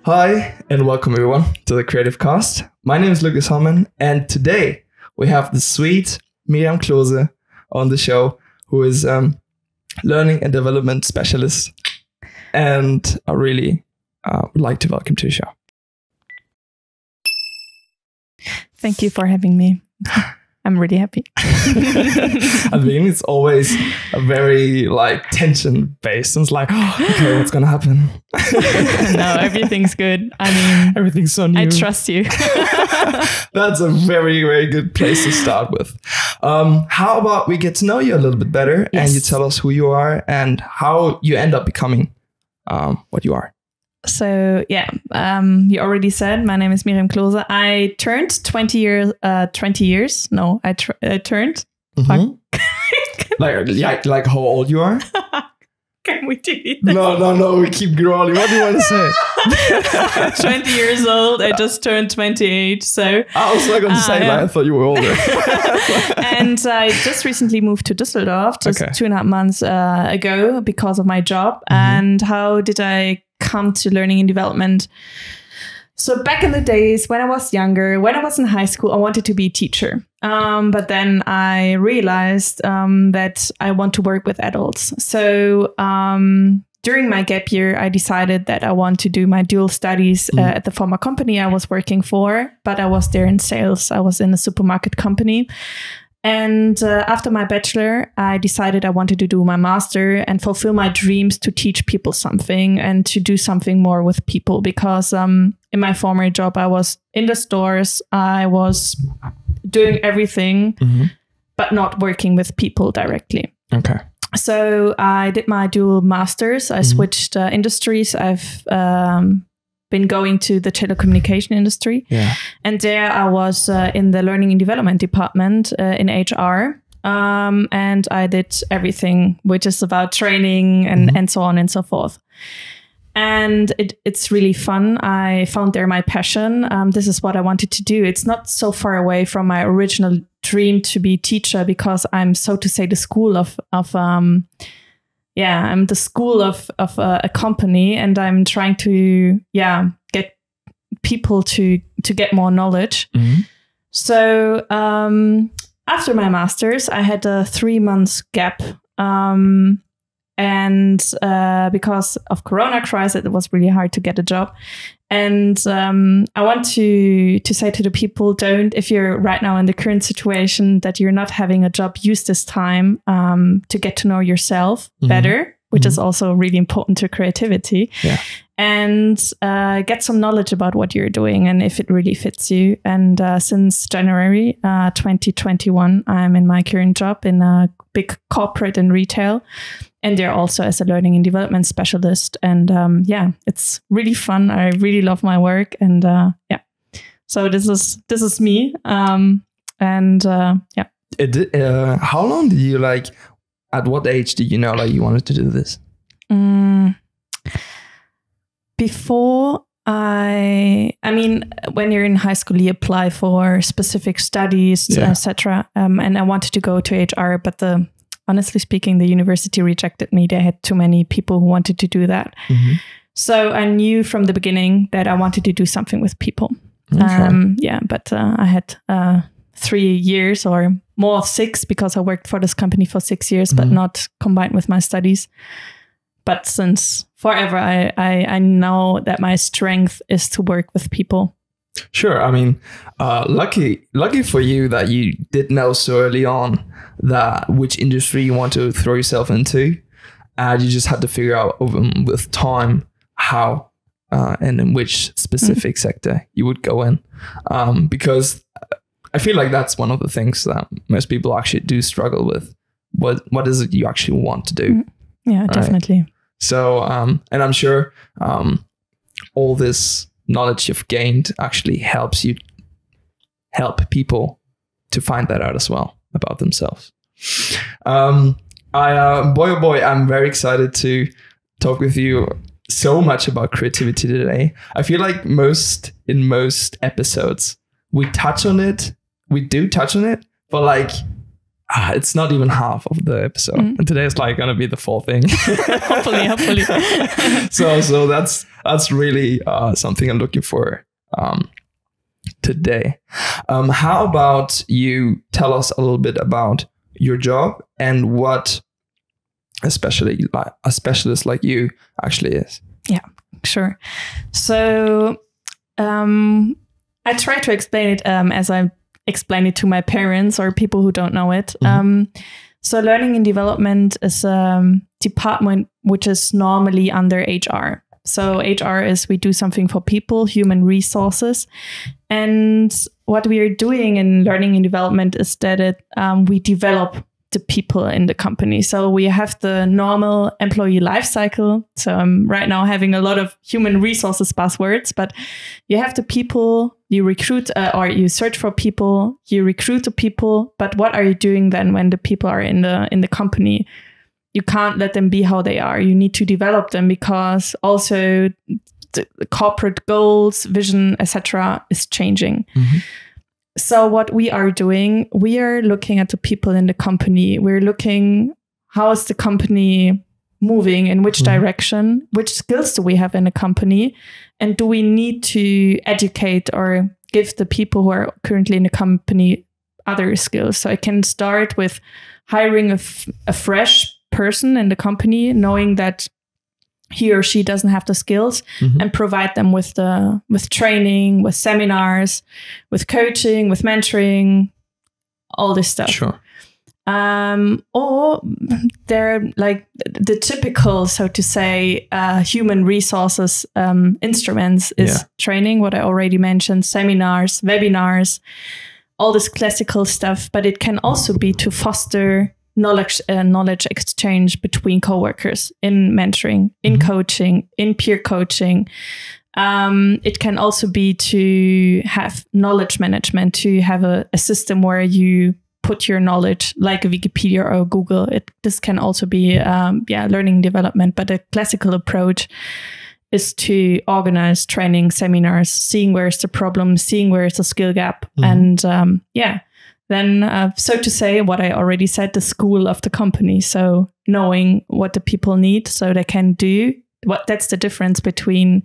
Hi, and welcome everyone to the Creative Cast. My name is Lucas Holman, and today we have the sweet Miriam Klose on the show, who is learning and development specialist. And I really would like to welcome to the show. Thank you for having me. I'm really happy. I mean, it's always a very tension based. It's like, okay, what's gonna happen? No, everything's good. I mean, everything's so new. I trust you. That's a very, very good place to start with. How about we get to know you a little bit better, Yes. and you tell us who you are and how you end up becoming what you are. So yeah, you already said my name is Miriam Klose. I turned 20 years. 20 years? No, I turned. Mm-hmm. like how old you are? Can we delete that? No. We keep growing. What do you want to say? 20 years old. I just turned 28. So I was not going to say that. I thought you were older. And I just recently moved to Düsseldorf, just 2.5 months ago, because of my job. Mm-hmm. And how did I come to learning and development? So back in the days when I was younger, when I was in high school, I wanted to be a teacher. But then I realized that I want to work with adults. So during my gap year, I decided that I want to do my dual studies at the former company I was working for, but I was there in sales. I was in a supermarket company. And after my bachelor, I decided I wanted to do my master and fulfill my dreams to teach people something and to do something more with people. Because in my former job, I was in the stores, I was doing everything, but not working with people directly. Okay. So I did my dual masters. I switched industries. I've been going to the telecommunication industry. Yeah. And there I was in the learning and development department in HR. And I did everything, which is about training and so on and so forth. And it's really fun. I found there my passion. This is what I wanted to do. It's not so far away from my original dream to be teacher, because I'm, so to say, the school of I'm the school of a company, and I'm trying to get people to get more knowledge. Mm-hmm. So after my master's, I had a 3 months gap, and because of Corona crisis, it was really hard to get a job. And I want to say to the people, if you're right now in the current situation that you're not having a job, use this time to get to know yourself better, which is also really important to creativity. Yeah. And get some knowledge about what you're doing and if it really fits you. And since January 2021, I'm in my current job in a big corporate and retail. And they're also as a learning and development specialist. And it's really fun. I really love my work. And so this is me. How long did you at what age did you know you wanted to do this? Before when you're in high school, you apply for specific studies, etc. And I wanted to go to HR, but honestly speaking, the university rejected me. They had too many people who wanted to do that. Mm-hmm. So I knew from the beginning that I wanted to do something with people. Okay. But I had 3 years or more, 6, because I worked for this company for 6 years, but not combined with my studies. But since forever, I know that my strength is to work with people. Sure. I mean, lucky for you that you did know so early on that which industry you want to throw yourself into. And you just had to figure out with time how and in which specific sector you would go in. Because I feel like that's one of the things that most people actually do struggle with. What is it you actually want to do? Yeah, right? Definitely. So, and I'm sure all this knowledge you've gained actually helps you help people to find that out as well about themselves. Boy, oh boy, I'm very excited to talk with you so much about creativity today. I feel like in most episodes, we do touch on it, but It's not even half of the episode. And today is like gonna be the full thing. hopefully. So that's really something I'm looking for today. How about you tell us a little bit about your job and what especially like a specialist like you actually is? Yeah, sure. So I try to explain it as I explain it to my parents or people who don't know it. So learning and development is a department which is normally under HR. So HR is we do something for people, human resources. And what we are doing in learning and development is that we develop the people in the company. So we have the normal employee life cycle. So I'm right now having a lot of human resources buzzwords, but you have the people, you recruit or you search for people, you recruit the people. But what are you doing then when the people are in the company? You can't let them be how they are. You need to develop them because also the corporate goals, vision, etc. is changing. So what we are doing, we are looking at the people in the company. We're looking, how is the company moving, in which direction, which skills do we have in the company, and do we need to educate or give the people who are currently in the company other skills? So I can start with hiring a fresh person in the company, knowing that he or she doesn't have the skills, and provide them with training, with seminars, with coaching, with mentoring, all this stuff. Sure. Or they're like the typical, so to say, human resources instruments is training, what I already mentioned, seminars, webinars, all this classical stuff. But it can also be to foster knowledge exchange between coworkers in mentoring, in coaching, in peer coaching. It can also be to have knowledge management, to have a system where you put your knowledge, like a Wikipedia or Google. This can also be learning development, but a classical approach is to organize training seminars, seeing where's the problem, seeing where's the skill gap, and then, so to say, what I already said, the school of the company. So knowing what the people need so they can do. That's the difference between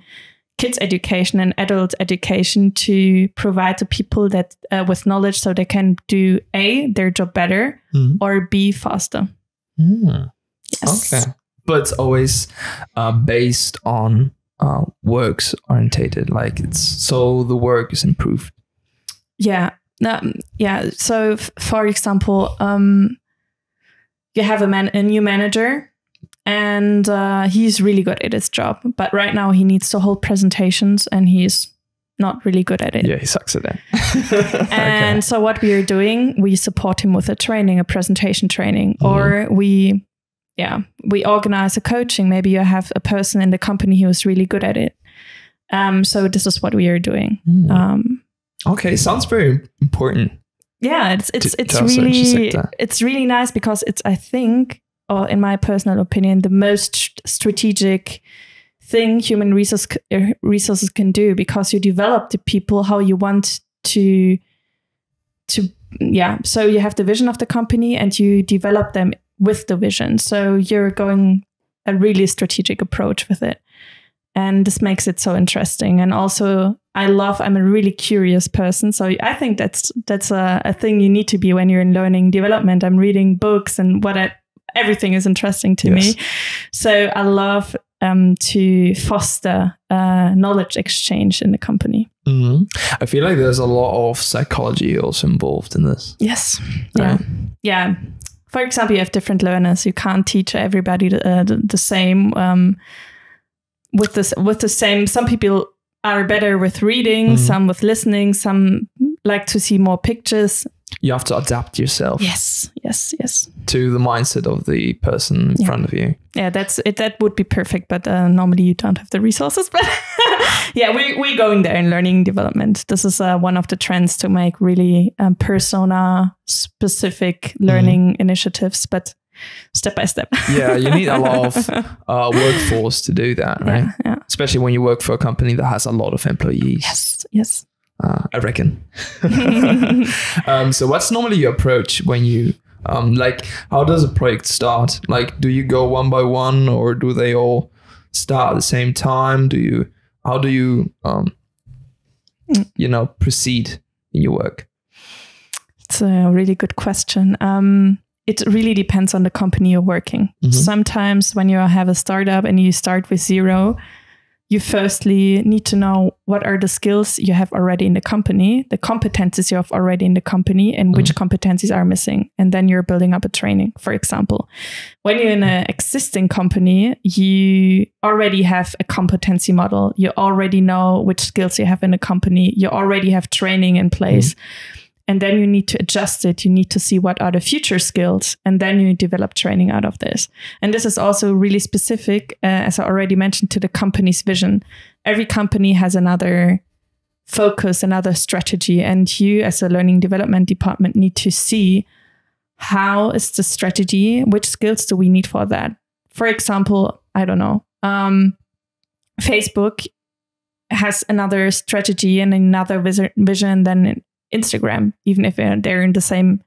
kids education and adult education, to provide the people that with knowledge so they can do A, their job better, or B, faster. Yes. Okay. But it's always based on works orientated, like it's so the work is improved. Yeah. So, for example, you have a new manager, and he's really good at his job. But right now, he needs to hold presentations, and he's not really good at it. Yeah, he sucks at it. And so, what we are doing, we support him with a presentation training, or we organize a coaching. Maybe you have a person in the company who is really good at it. So this is what we are doing. Okay, sounds very important. Yeah, it's really nice because it's, I think, or in my personal opinion, the most strategic thing human resources can do, because you develop the people how you want to. So you have the vision of the company and you develop them with the vision. So you're going a really strategic approach with it. And this makes it so interesting. And also, I'm a really curious person. So I think that's a thing you need to be when you're in learning development. I'm reading books and everything is interesting to me. So I love to foster knowledge exchange in the company. I feel like there's a lot of psychology also involved in this. Yes. Right? Yeah. For example, you have different learners. You can't teach everybody the same. With the same, some people are better with reading, some with listening, some like to see more pictures. You have to adapt yourself. Yes. To the mindset of the person in front of you. Yeah, that's it. That would be perfect, but normally you don't have the resources. But we're going there in learning development. This is one of the trends to make really persona-specific learning initiatives, but step by step. Yeah, you need a lot of workforce to do that, right? Yeah. Especially when you work for a company that has a lot of employees. Yes. I reckon. So what's normally your approach when you Like, how does a project start? Like, do you go one by one, or do they all start at the same time? How do you proceed in your work? It's a really good question. It really depends on the company you're working. Mm-hmm. Sometimes when you have a startup and you start with zero, you firstly need to know what are the skills you have already in the company, the competencies you have already in the company, and which competencies are missing. And then you're building up a training, for example. When you're in an existing company, you already have a competency model. You already know which skills you have in the company. You already have training in place. And then you need to adjust it. You need to see what are the future skills. And then you develop training out of this. And this is also really specific, as I already mentioned, to the company's vision. Every company has another focus, another strategy. And you, as a learning development department, need to see how is the strategy, which skills do we need for that? For example, I don't know, Facebook has another strategy and another vision than Instagram, even if they're in the same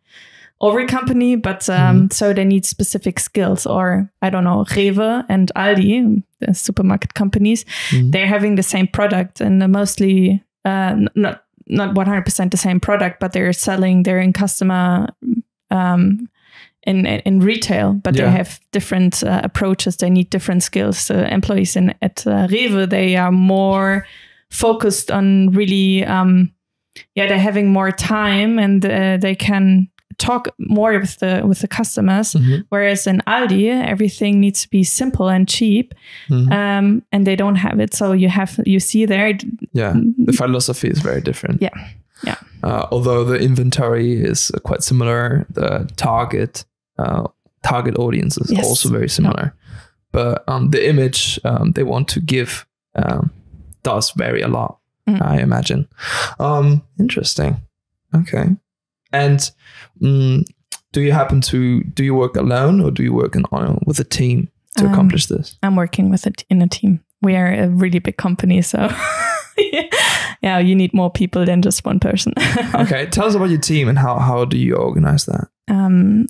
over company, but so they need specific skills. Or I don't know, Rewe and Aldi, the supermarket companies, they're having the same product and mostly not 100% the same product, but they're in customer in retail, but they have different approaches. They need different skills. Employees at Rewe, they are more focused on really they're having more time and they can talk more with the customers. Whereas in Aldi, everything needs to be simple and cheap, and they don't have it. So you see there. Yeah, the philosophy is very different. Yeah. Although the inventory is quite similar, the target audience is also very similar. But the image they want to give does vary a lot. I imagine. Interesting. Okay. And do you work alone, or do you work with a team to accomplish this? I'm working in a team. We are a really big company, so you need more people than just one person. Okay. Tell us about your team and how do you organize that?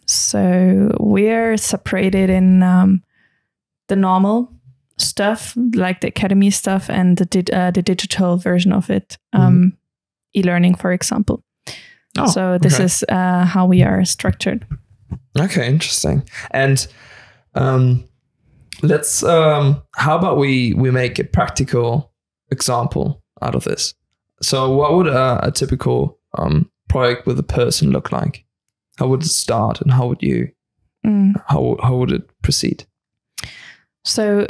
So we're separated in the normal stuff, like the academy stuff, and the digital version of it, e-learning, for example. So this is how we are structured. Okay, interesting. And let's how about we make a practical example out of this. So what would a typical project with a person look like? How would it start, and how would you how would it proceed? So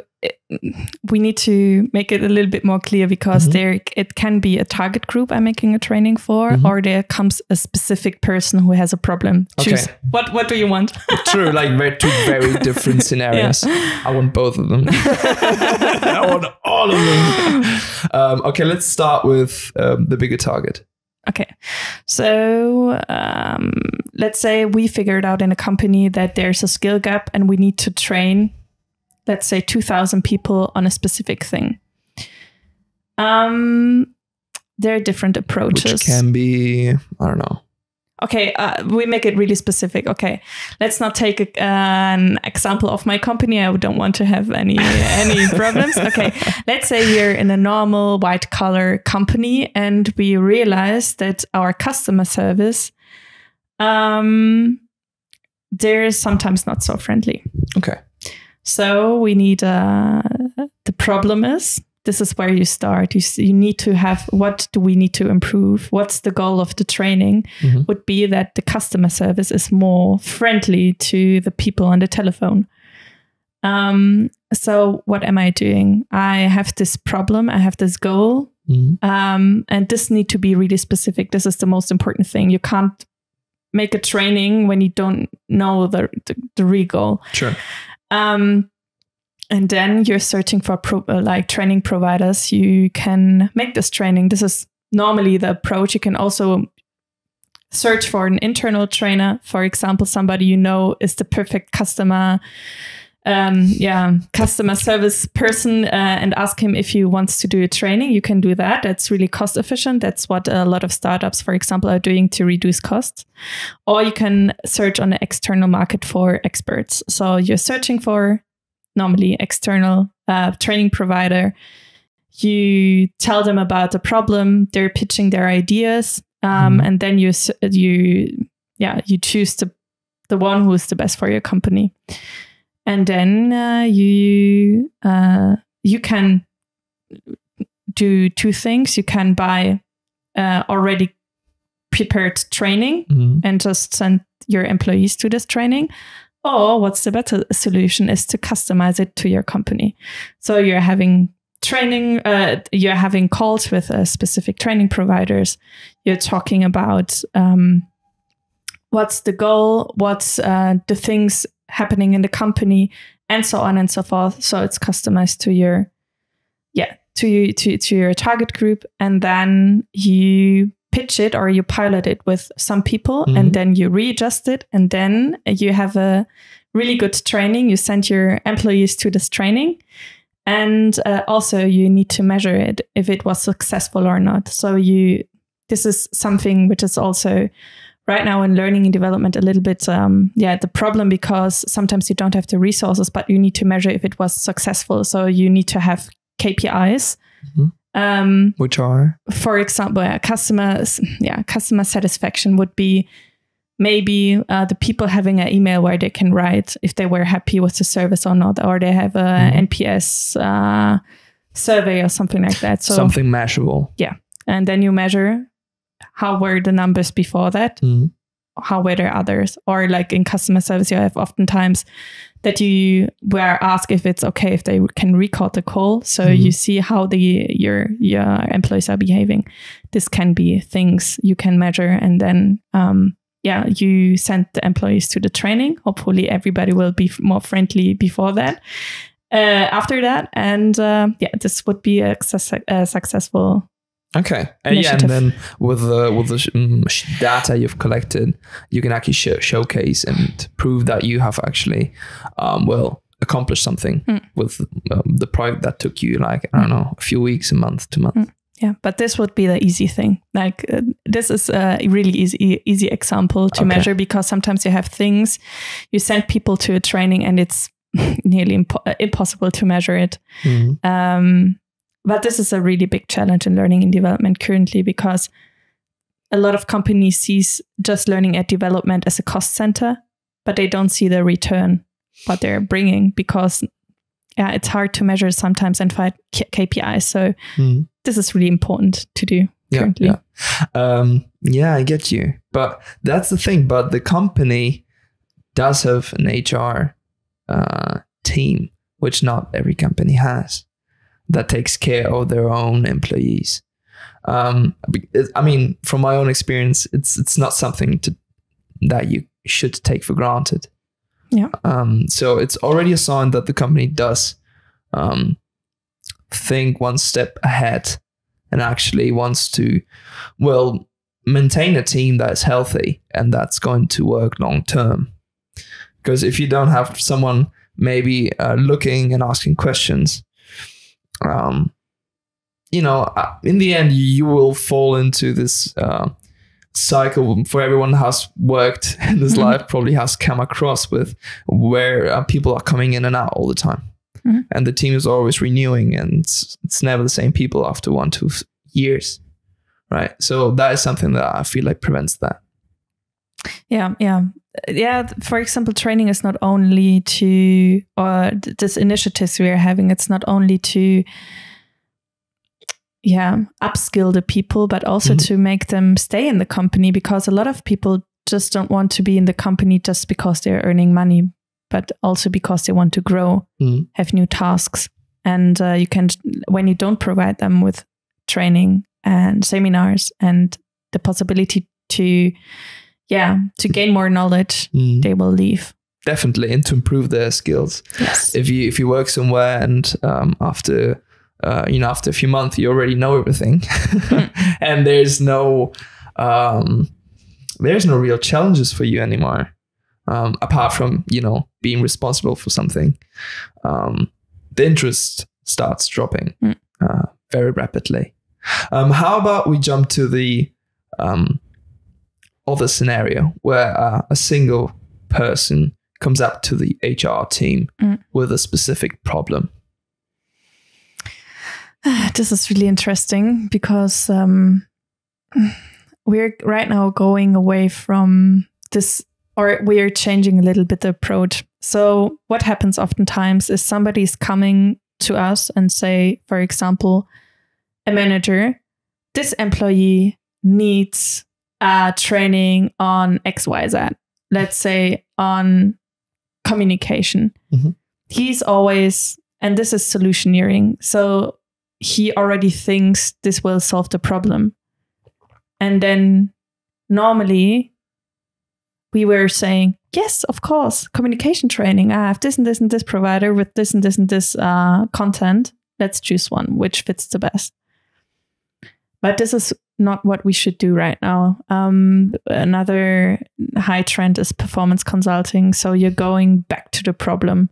we need to make it a little bit more clear, because it can be a target group I'm making a training for, or there comes a specific person who has a problem. Okay. Choose what do you want? True, like two very different scenarios. Yeah. I want both of them. I want all of them. Okay, let's start with the bigger target. Okay, so let's say we figured out in a company that there's a skill gap and we need to train, let's say, 2,000 people on a specific thing. There are different approaches. Which can be, I don't know. Okay, we make it really specific. Okay, let's not take an example of my company. I don't want to have any problems. Okay, let's say we're in a normal white-collar company and we realize that our customer service, they're sometimes not so friendly. Okay. So we need, the problem is, this is where you start. You need to have, what do we need to improve? What's the goal of the training? Would be that the customer service is more friendly to the people on the telephone. So what am I doing? I have this problem. I have this goal. And this need to be really specific. This is the most important thing. You can't make a training when you don't know the real goal. Sure. And then you're searching for training providers. You can make this training. This is normally the approach. You can also search for an internal trainer, for example, somebody you know is the perfect customer customer service person and ask him if he wants to do a training. You can do that. That's really cost efficient. That's what a lot of startups, for example, are doing to reduce costs. Or you can search on the external market for experts. So you're searching for normally external training provider. You tell them about the problem. They're pitching their ideas, and then you choose the one who is the best for your company. And then you can do two things. You can buy already prepared training and just send your employees to this training. Or what's the better solution is to customize it to your company. So you're having training, you're having calls with specific training providers. You're talking about what's the goal, what's the things happening in the company, and so on and so forth. So it's customized to your to your target group, and then you pitch it or you pilot it with some people, and then you readjust it, and then you have a really good training. You send your employees to this training, and also you need to measure it if it was successful or not. So this is something which is also right now in learning and development a little bit the problem, because sometimes you don't have the resources, but you need to measure if it was successful. So you need to have KPIs. Which are, for example, customer satisfaction would be maybe the people having an email where they can write if they were happy with the service or not, or they have a NPS survey or something like that. So something measurable. Yeah. And then you measure how were the numbers before that, how were there others, or like in customer service, you have oftentimes that you were asked if it's okay if they can record the call. So you see how your employees are behaving. This can be things you can measure, and then you send the employees to the training. Hopefully everybody will be more friendly before that, after that, and this would be a successful. Okay. And then with the data you've collected, you can actually showcase and prove that you have actually, accomplished something with the project that took you a few weeks, a month, 2 months. Yeah, but this would be the easy thing. Like this is a really easy example to measure, because sometimes you have things, you send people to a training and it's nearly impossible to measure it. But this is a really big challenge in learning and development currently, because a lot of companies sees just learning and development as a cost center, but they don't see the return what they're bringing, because it's hard to measure sometimes and find KPIs. So this is really important to do currently. I get you. But that's the thing. But the company does have an HR team, which not every company has, that takes care of their own employees. From my own experience, it's not something that you should take for granted. Yeah. So it's already a sign that the company does think one step ahead and actually wants to, maintain a team that is healthy and that's going to work long term. Because if you don't have someone maybe looking and asking questions, in the end, you will fall into this cycle for everyone has worked in this life, probably has come across with where people are coming in and out all the time. And the team is always renewing, and it's never the same people after 1-2 years. Right. So that is something that I feel like prevents that. Yeah. For example, training is not only this initiatives we are having, it's not only to upskill the people, but also to make them stay in the company, because a lot of people just don't want to be in the company just because they're earning money, but also because they want to grow, have new tasks. And you can, when you don't provide them with training and seminars and the possibility to gain more knowledge, they will leave. Definitely, and to improve their skills. Yes. If you work somewhere and after a few months you already know everything, and there's no real challenges for you anymore. apart from, being responsible for something, the interest starts dropping very rapidly. How about we jump to the other scenario where a single person comes up to the HR team with a specific problem? This is really interesting because we're right now going away from this, or we are changing a little bit the approach. So what happens oftentimes is somebody's coming to us and say, for example, a manager, this employee needs training on XYZ, let's say on communication. He's always, and this is solutioneering, so he already thinks this will solve the problem. And then normally we were saying, yes, of course, communication training. I have this and this and this provider with this and this and this content. Let's choose one which fits the best. But this is not what we should do right now. Another high trend is performance consulting. So you're going back to the problem.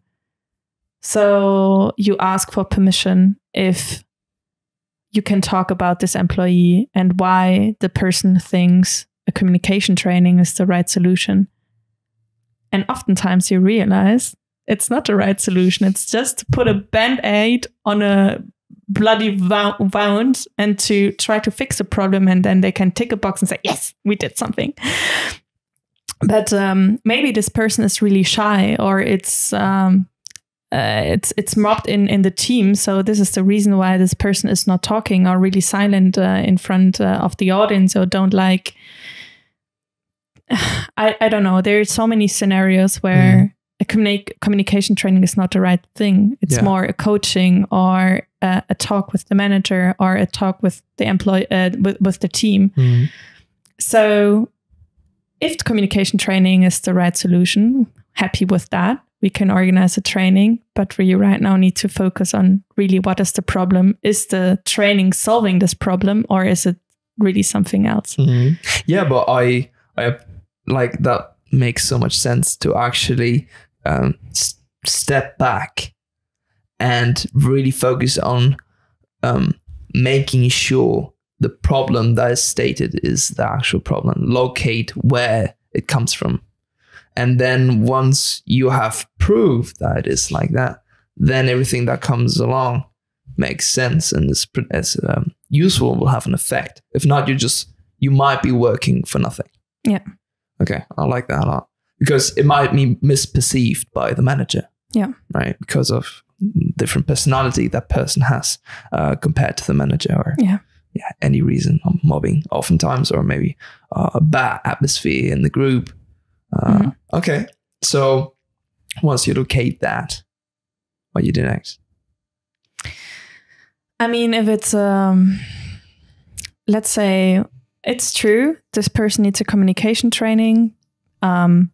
So you ask for permission if you can talk about this employee and why the person thinks a communication training is the right solution. And oftentimes you realize it's not the right solution. It's just to put a band-aid on a bloody wound and to try to fix a problem, and then they can tick a box and say, yes, we did something. But maybe this person is really shy, or it's mobbed in the team. So this is the reason why this person is not talking or really silent in front of the audience, or don't like. I don't know. There are so many scenarios where a communication training is not the right thing. It's more a coaching or a talk with the manager or a talk with the employee with the team. So if the communication training is the right solution, happy with that. We can organize a training, but we right now need to focus on really what is the problem. Is the training solving this problem, or is it really something else? Yeah, but I like that makes so much sense to actually step back and really focus on making sure the problem that is stated is the actual problem. Locate where it comes from. And then once you have proof that it is like that, then everything that comes along makes sense and is useful, will have an effect. If not, you might be working for nothing. Yeah. Okay, I like that a lot. Because it might be misperceived by the manager. Yeah. Right. Because of different personality that person has compared to the manager, or any reason of mobbing oftentimes, or maybe a bad atmosphere in the group. Okay, so once you locate that, what you do next? I mean, if it's let's say it's true, this person needs a communication training. I'm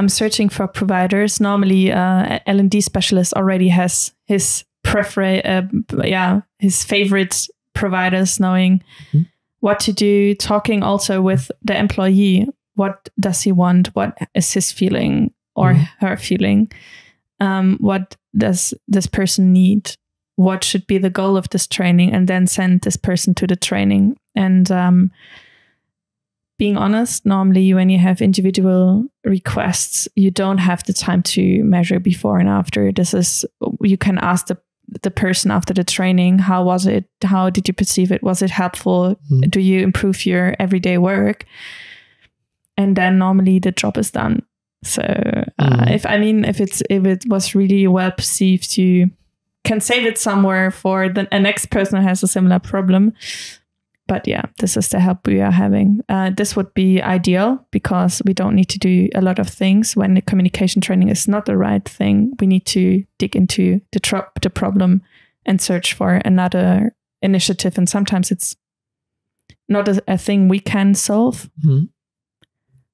searching for providers. Normally, L&D specialist already has his his favorite providers, knowing what to do, talking also with the employee. What does he want? What is his feeling or her feeling? What does this person need? What should be the goal of this training? And then send this person to the training. And being honest, normally when you have individual requests, you don't have the time to measure before and after. You can ask the person after the training, how was it? How did you perceive it? Was it helpful? Do you improve your everyday work? And then normally the job is done. So if it was really well perceived, you can save it somewhere for the next person who has a similar problem. But yeah, this is the help we are having. This would be ideal because we don't need to do a lot of things. When the communication training is not the right thing, we need to dig into the problem and search for another initiative. And sometimes it's not a thing we can solve.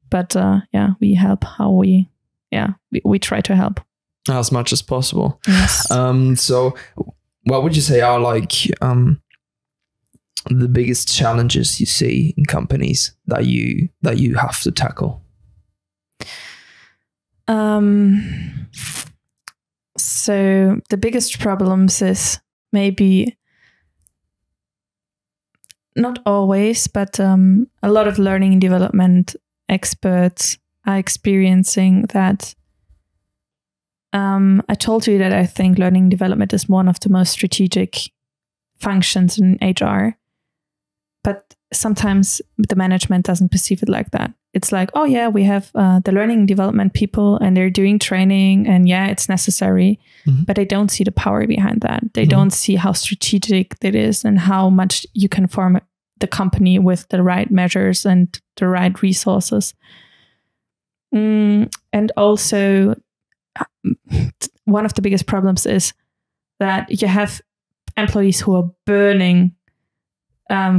But we help how we try to help. As much as possible. Yes. So what would you say are like... the biggest challenges you see in companies that you have to tackle? So the biggest problems is maybe not always, but a lot of learning and development experts are experiencing that. I told you that I think learning and development is one of the most strategic functions in HR, but sometimes the management doesn't perceive it like that. It's like, oh yeah, we have the learning and development people and they're doing training and yeah, it's necessary, but they don't see the power behind that. They don't see how strategic it is and how much you can form the company with the right measures and the right resources. And also, one of the biggest problems is that you have employees who are burning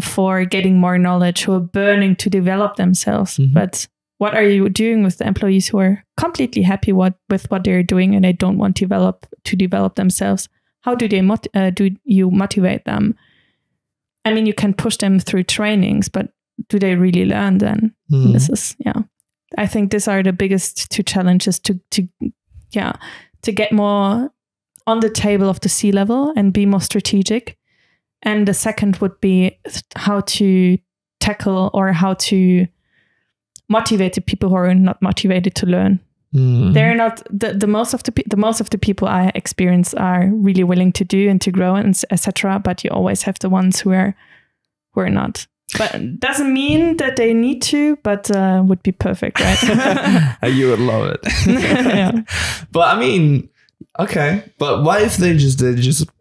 for getting more knowledge, who are burning to develop themselves. But what are you doing with the employees who are completely happy with what they're doing and they don't want to develop themselves? How do you motivate them? I mean, you can push them through trainings, but do they really learn then? This is, I think these are the biggest two challenges to get more on the table of the C-level and be more strategic. And the second would be how to tackle or how to motivate the people who are not motivated to learn. They're not the most of the people I experience are really willing to do and to grow and etc. But you always have the ones who are not. But doesn't mean that they need to, but would be perfect, right? You would love it. Yeah. But I mean, okay. But what if they just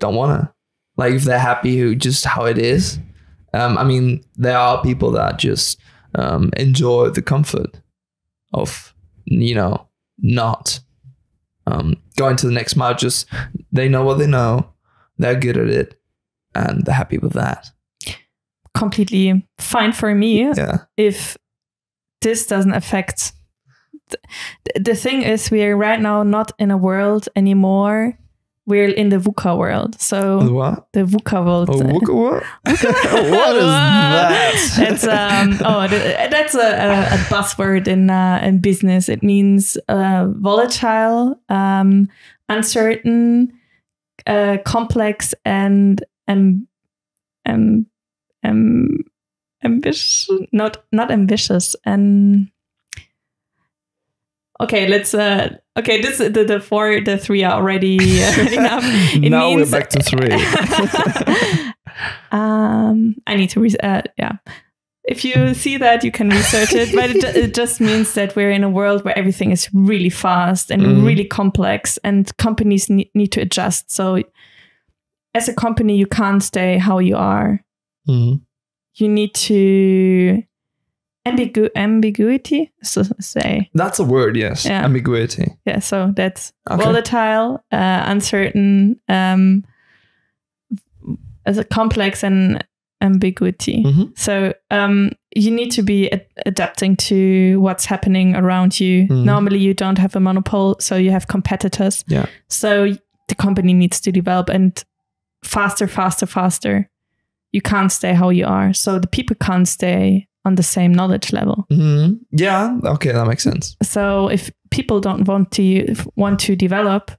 don't want to? Like if they're happy just how it is? I mean, there are people that just enjoy the comfort of, not going to the next mile. Just they know what they know, they're good at it, and they're happy with that. Completely fine for me. Yeah. If this doesn't affect the thing is, we're right now not in a world anymore. We're in the VUCA world. So what? The VUCA world. Oh, VUCA what? What is that? That's a buzzword in business. It means volatile, uncertain, complex, and ambitious. Not ambitious. And okay, let's. Okay, this the three are already enough. Now we're back to three. I need to If you see that, you can research it, but it just means that we're in a world where everything is really fast and really complex, and companies need to adjust. So, as a company, you can't stay how you are. You need to. Ambiguity, so say. That's a word, yes. Yeah. Ambiguity. Yeah, so that's volatile, uncertain, as a complex and ambiguity. So you need to be adapting to what's happening around you. Normally you don't have a monopoly, so you have competitors. Yeah. So the company needs to develop and faster. You can't stay how you are. So the people can't stay on the same knowledge level. Yeah, okay, that makes sense. So if people don't want to develop,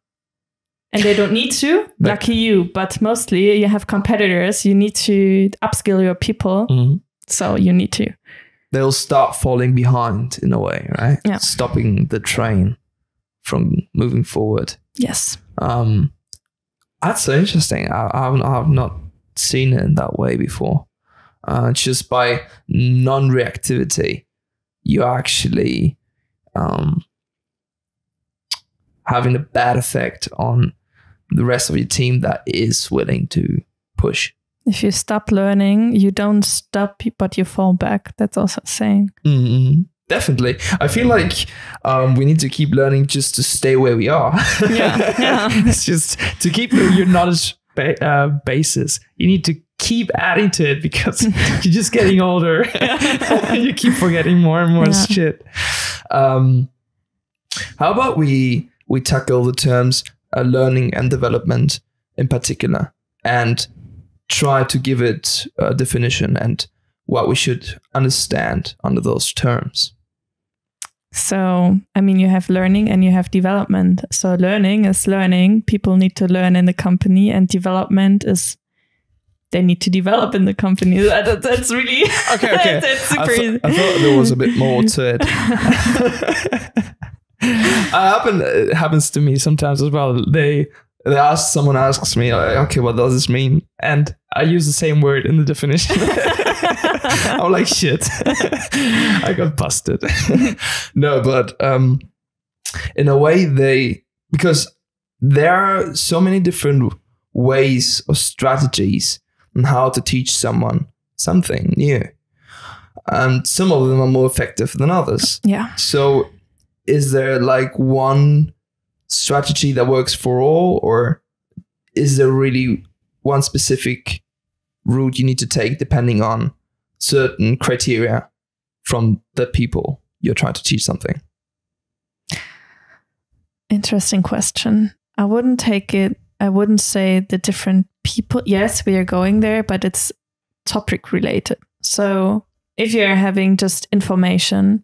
and they don't need to, lucky you. But mostly you have competitors. You need to upskill your people. So you need to. They'll start falling behind in a way, right? Yeah. Stopping the train from moving forward. Yes. That's so interesting. I've not seen it in that way before. Just by non-reactivity, you're actually having a bad effect on the rest of your team that is willing to push. If you stop learning, you don't stop, but you fall back. That's also saying. Definitely. I feel like we need to keep learning just to stay where we are. Yeah. It's just to keep your knowledge basis. You need to keep adding to it because you're just getting older. You keep forgetting more and more shit. How about we tackle the terms learning and development in particular, and try to give it a definition and what we should understand under those terms. So, I mean, you have learning and you have development. So learning is learning. People need to learn in the company, and development is they need to develop in the company. That's really okay. That's super easy. I thought there was a bit more to it. It happens to me sometimes as well. Someone asks me, okay, what does this mean? And I use the same word in the definition. I'm like, shit, I got busted. No, but in a way because there are so many different ways or strategies on how to teach someone something new. And some of them are more effective than others. Yeah. So is there like one strategy that works for all, or is there really one specific route you need to take depending on certain criteria from the people you're trying to teach something? Interesting question. I wouldn't say the different people. Yes, we are going there, but it's topic related. So if you're having just information,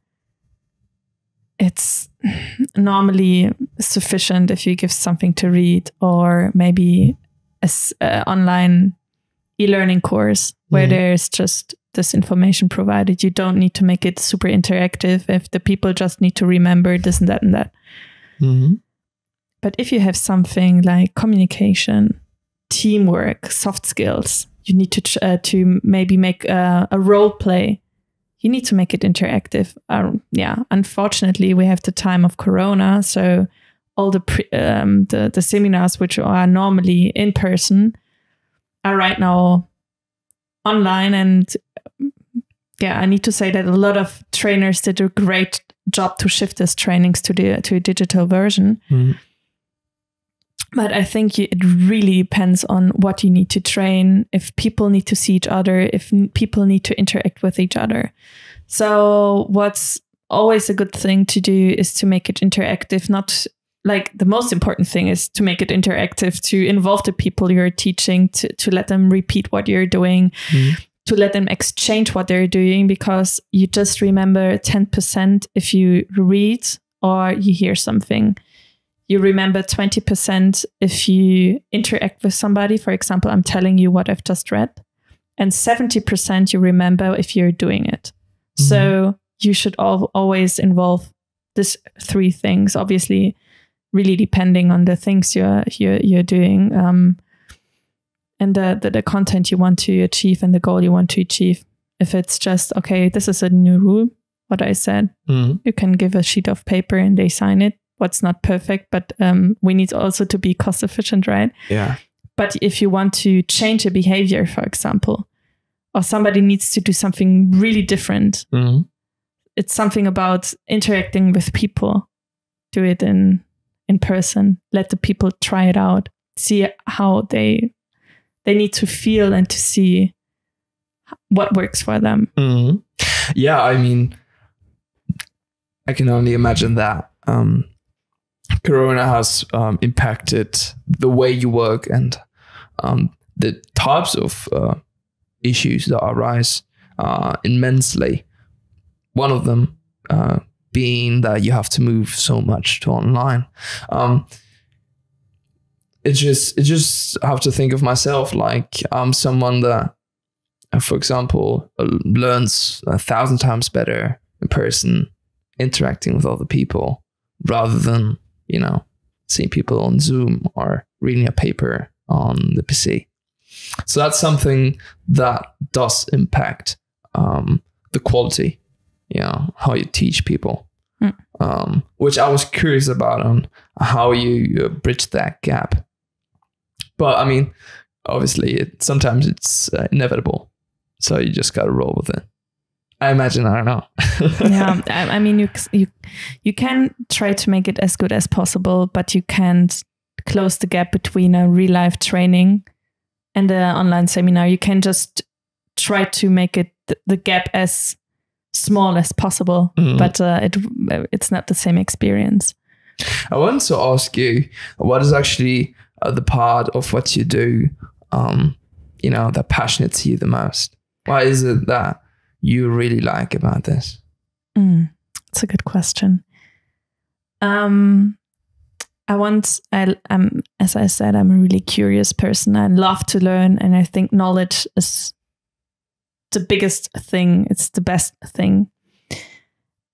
it's normally sufficient if you give something to read, or maybe an online e-learning course where there's just this information provided. You don't need to make it super interactive if the people just need to remember this and that and that. Mm-hmm. But if you have something like communication, teamwork, soft skills, you need to maybe make a role play. You need to make it interactive. Unfortunately, we have the time of Corona, so all the seminars which are normally in person are right now online. And I need to say that a lot of trainers did a great job to shift these trainings to a digital version. Mm-hmm. But I think it really depends on what you need to train, if people need to see each other, if people need to interact with each other. So what's always a good thing to do is to make it interactive. Not like the most important thing is to make it interactive, to involve the people you're teaching, to let them repeat what you're doing, to let them exchange what they're doing, because you just remember 10% if you read or you hear something. You remember 20% if you interact with somebody. For example, I'm telling you what I've just read. And 70% you remember if you're doing it. Mm-hmm. So you should always involve these three things, obviously, really depending on the things you're doing, and the content you want to achieve and the goal you want to achieve. If it's just, okay, this is a new rule, what I said, you can give a sheet of paper and they sign it. What's not perfect, but we need also to be cost efficient, right? Yeah. But if you want to change a behavior, for example, or somebody needs to do something really different, it's something about interacting with people. Do it in person. Let the people try it out. See how they need to feel and to see what works for them. Mm-hmm. Yeah, I mean, I can only imagine that. Corona has impacted the way you work and the types of issues that arise immensely. One of them being that you have to move so much to online. It just have to think of myself like I'm someone that, for example, learns 1,000 times better in person, interacting with other people, rather than seeing people on Zoom or reading a paper on the PC. So that's something that does impact the quality, how you teach people, which I was curious about on how you bridge that gap. But I mean, obviously, sometimes it's inevitable. So you just got to roll with it. I imagine, I don't know. Yeah, I mean, you can try to make it as good as possible, but you can't close the gap between a real life training and an online seminar. You can just try to make it the gap as small as possible, but it's not the same experience. I want to ask you, what is actually the part of what you do that passionates you the most? What is it that you really like about this? It's a good question. As I said, I'm a really curious person. I love to learn, and I think knowledge is the biggest thing. It's the best thing.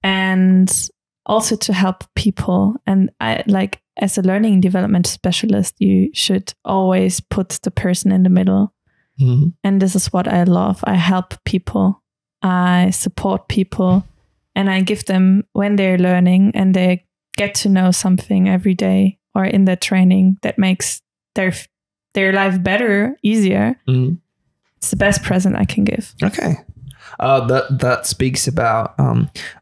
And also to help people. And as a learning and development specialist, you should always put the person in the middle. Mm-hmm. And this is what I love. I help people. I support people, and I give them, when they're learning and they get to know something every day or in their training that makes their life better, easier. Mm. It's the best present I can give. Okay. That speaks about,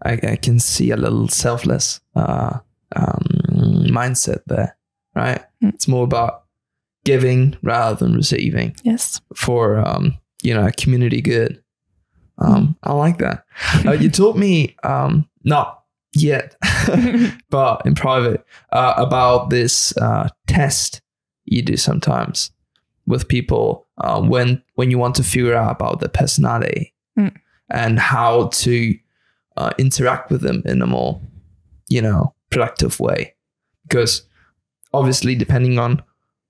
I can see a little selfless mindset there, right? Mm. It's more about giving rather than receiving. Yes. For, a community good. I like that. You taught me, not yet, but in private, about this test you do sometimes with people when you want to figure out about their personality and how to interact with them in a more, productive way. Because obviously, depending on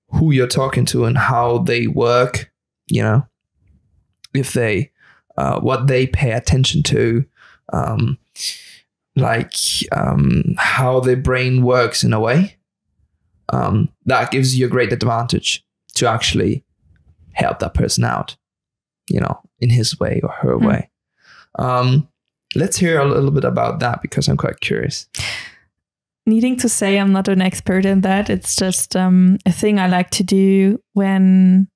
who you're talking to and how they work, if they what they pay attention to, how their brain works in a way, that gives you a great advantage to actually help that person out, in his way or her way. Let's hear a little bit about that, because I'm quite curious. Needing to say, I'm not an expert in that. It's just a thing I like to do when,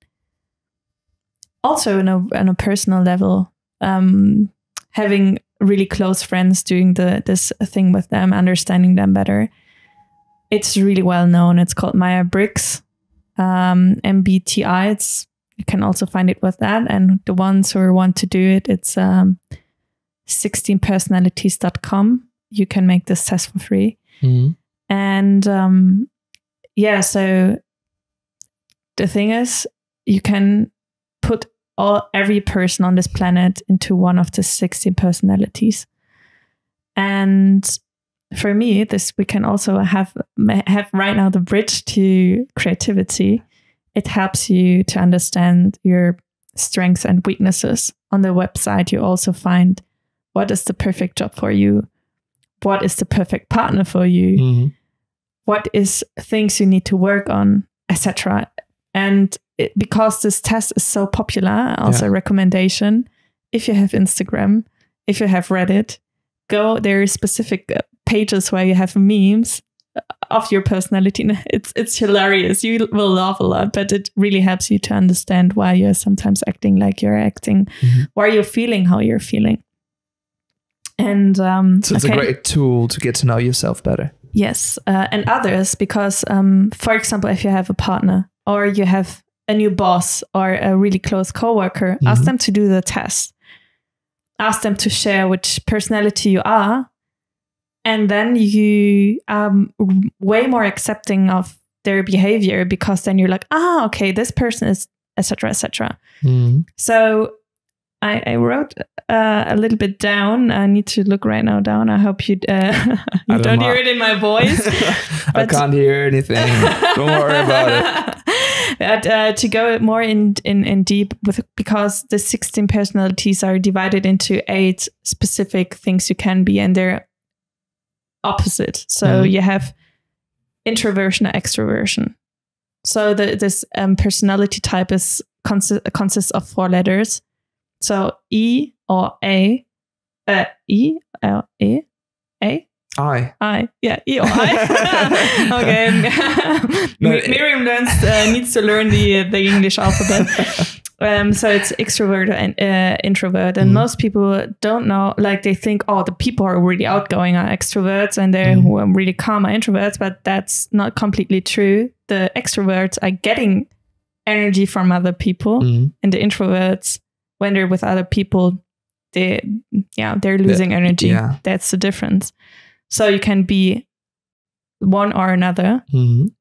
also on a personal level, having really close friends, doing this thing with them, understanding them better. It's really well known. It's called Myers-Briggs, MBTI. You can also find it with that. And the ones who want to do it, it's 16personalities.com. You can make this test for free. Mm-hmm. And so the thing is, you can put every person on this planet into one of the 16 personalities. And for me, we can also have right now the bridge to creativity. It helps you to understand your strengths and weaknesses. On the website, you also find what is the perfect job for you, what is the perfect partner for you, mm-hmm. what is things you need to work on, etc. And because this test is so popular, also a recommendation, if you have Instagram, if you have Reddit, there are specific pages where you have memes of your personality. It's hilarious. You will laugh a lot, but it really helps you to understand why you're sometimes acting like you're acting, mm-hmm. why you're feeling how you're feeling. And so it's a great tool to get to know yourself better. Yes, and others, because for example, if you have a partner or you have a new boss or a really close coworker, mm-hmm. ask them to do the test. Ask them to share which personality you are. And then you are way more accepting of their behavior, because then you're like, okay, this person is, etc., etc. Mm-hmm. So I wrote a little bit down. I need to look right now down. I hope you don't hear it in my voice. I can't hear anything. Don't worry about it. But, to go more in deep because the 16 personalities are divided into 8 specific things you can be, and they're opposite. So you have introversion or extroversion. So this personality type consists of 4 letters. So E or A, E, L, E, A. I. Yeah, E or I. Okay. Miriam needs to learn the English alphabet. So it's extrovert and introvert. And most people don't know, they think, the people who are really outgoing are extroverts, and they're who are really calm are introverts, but that's not completely true. The extroverts are getting energy from other people, and the introverts, when they're with other people, they're losing energy. Yeah. That's the difference. So you can be one or another,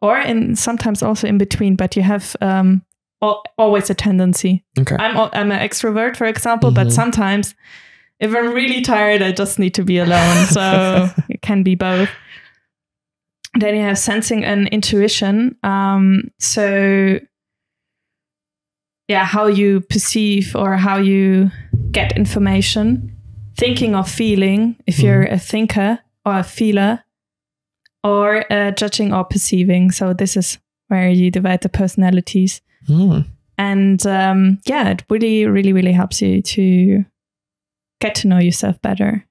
or sometimes also in between, but you have always a tendency. Okay. I'm an extrovert, for example, but sometimes if I'm really tired, I just need to be alone. So it can be both. Then you have sensing and intuition. So yeah, how you perceive or how you get information, thinking or feeling, if you're a thinker or a feeler, or judging or perceiving. So this is where you divide the personalities. And it really, really, really helps you to get to know yourself better.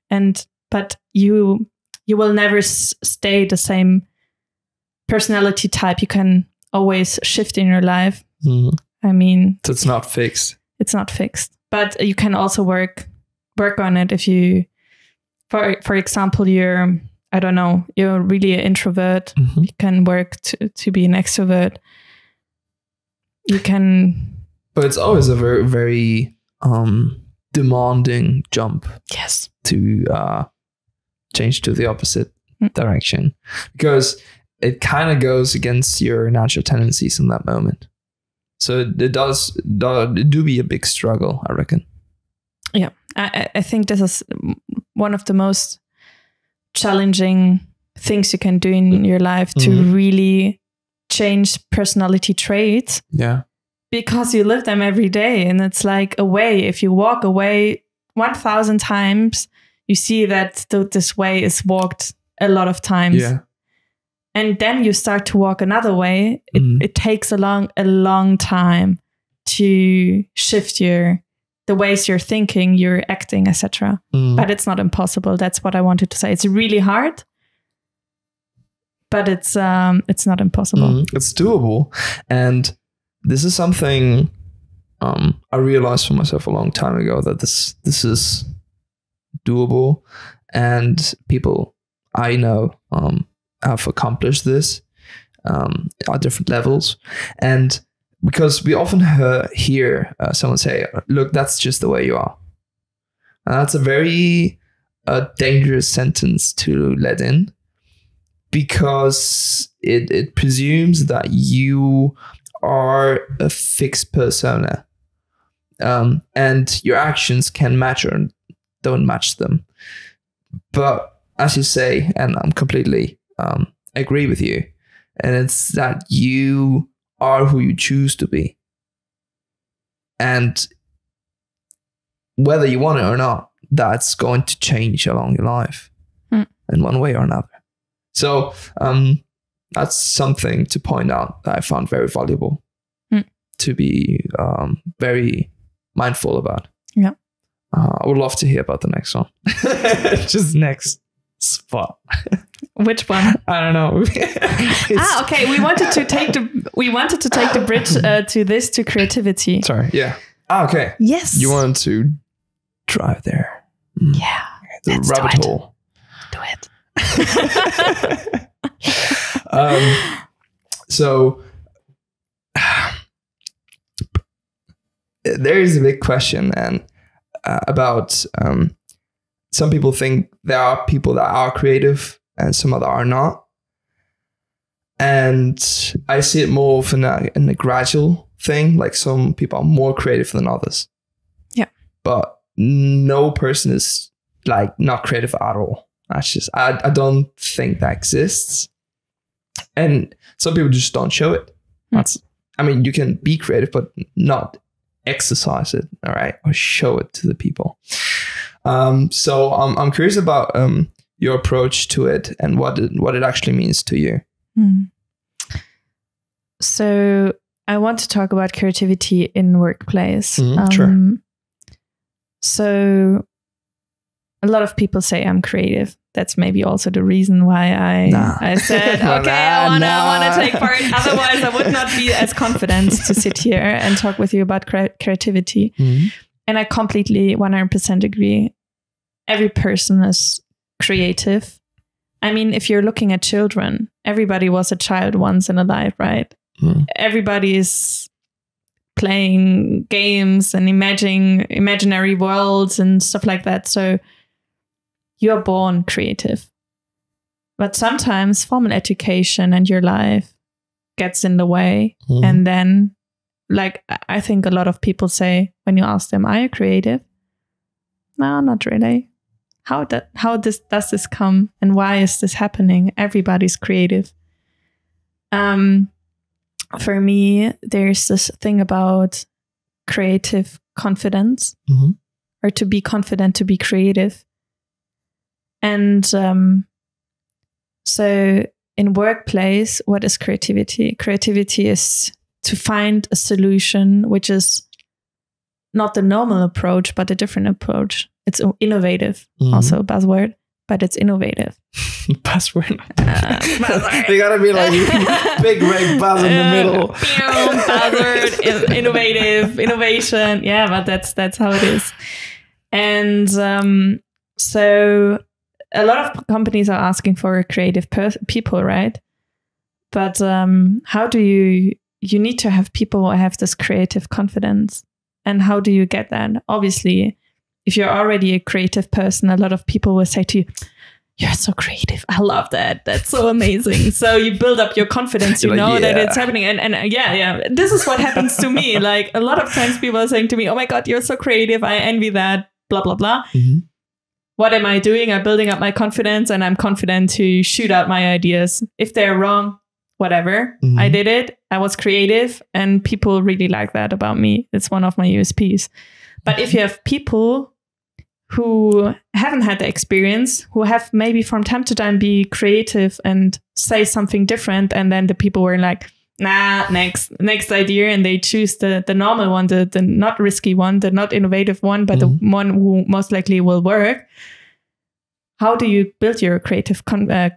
But you will never stay the same personality type. You can always shift in your life. I mean, so it's not fixed. It's not fixed, but you can also work on it. If you, for example, you're really an introvert. You can work to be an extrovert. You can, but it's always a very, very demanding jump. Yes. To change to the opposite direction, because it kind of goes against your natural tendencies in that moment. So it do be a big struggle, I reckon. Yeah, I think this is one of the most challenging things you can do in your life, to really change personality traits. Yeah. Because you live them every day, and it's like a way. If you walk away 1,000 times, you see that this way is walked a lot of times. Yeah. And then you start to walk another way. It takes a long time to shift the ways you're thinking, you're acting, etc. But it's not impossible. That's what I wanted to say. It's really hard, but it's not impossible. It's doable, and this is something I realized for myself a long time ago, that this is doable, and people I know have accomplished this at different levels. And because we often hear someone say, look, that's just the way you are. And that's a very dangerous sentence to let in, because it presumes that you are a fixed persona, and your actions can match or don't match them. But as you say, and I'm completely agree with you, and it's that you are who you choose to be, and whether you want it or not, that's going to change along your life in one way or another. So that's something to point out that I found very valuable to be very mindful about. Yeah. I would love to hear about the next one. Just next spot. Which one? I don't know. Okay. We wanted to take the bridge to creativity. Sorry. Yeah. Okay. Yes. You wanted to drive there. Yeah. The rabbit hole. Do it. So there is a big question, and about some people think there are people that are creative and some other are not. And I see it more of in a gradual thing. Like some people are more creative than others. Yeah. But no person is like not creative at all. That's just, I don't think that exists. And some people just don't show it. I mean, you can be creative, but not exercise it, all right, or show it to the people. So I'm curious about your approach to it and what it actually means to you. So I want to talk about creativity in workplace. Sure. So a lot of people say I'm creative. That's maybe also the reason why I said, okay, I want to take part. Otherwise, I would not be as confident to sit here and talk with you about creativity. And I completely 100% agree. Every person is creative. I mean, if you're looking at children, everybody was a child once in a life, right? Everybody is playing games and imagining imaginary worlds and stuff like that. So you're born creative. But sometimes formal education and your life gets in the way, and then like, I think a lot of people say when you ask them, are you creative? No, not really. How does this come, and why is this happening? Everybody's creative. For me, there's this thing about creative confidence, or to be confident, to be creative. And so in workplace, what is creativity? Creativity is to find a solution which is not the normal approach, but a different approach. It's innovative, also a buzzword, but it's innovative. Buzzword. They gotta be like big red buzz in the middle. Buzzword, innovative, innovation. Yeah, but that's how it is. And so a lot of companies are asking for creative people, right? But how do you need to have people who have this creative confidence? And how do you get that? Obviously, if you're already a creative person, a lot of people will say to you, you're so creative. I love that. That's so amazing. So you build up your confidence, you know, that it's happening. And yeah. This is what happens to me. Like a lot of times people are saying to me, oh my God, you're so creative. I envy that, blah, blah, blah. What am I doing? I'm building up my confidence, and I'm confident to shoot out my ideas. If they're wrong, whatever. I did it. I was creative, and people really like that about me. It's one of my USPs. But if you have people who haven't had the experience, who have maybe from time to time be creative and say something different, and then the people were like, nah, next idea, and they choose the normal one, the not risky one, the not innovative one, but the one who most likely will work. How do you build your creative confidence?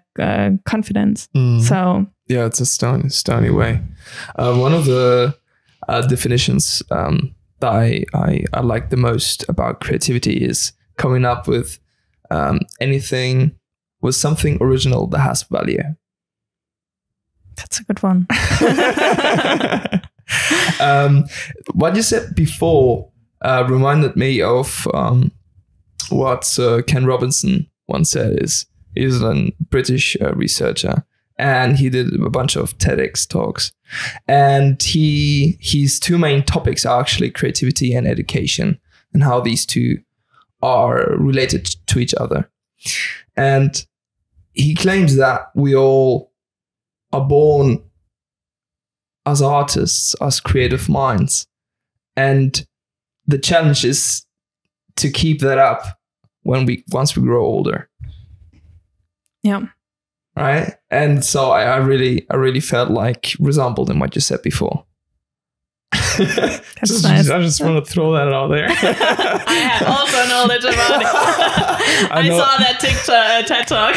So yeah, it's a stony way. One of the definitions that I like the most about creativity is coming up with anything with something original that has value. That's a good one. What you said before reminded me of what Ken Robinson once said. He's a British researcher, and he did a bunch of TEDx talks. And his two main topics are actually creativity and education, and how these two are related to each other. And he claims that we all are born as artists, as creative minds. And the challenge is to keep that up once we grow older. Yeah. Right. And so I really felt like resembled in what you said before. That's nice. I just want to throw that out there. I have also knowledge about it. I saw that TED Talk.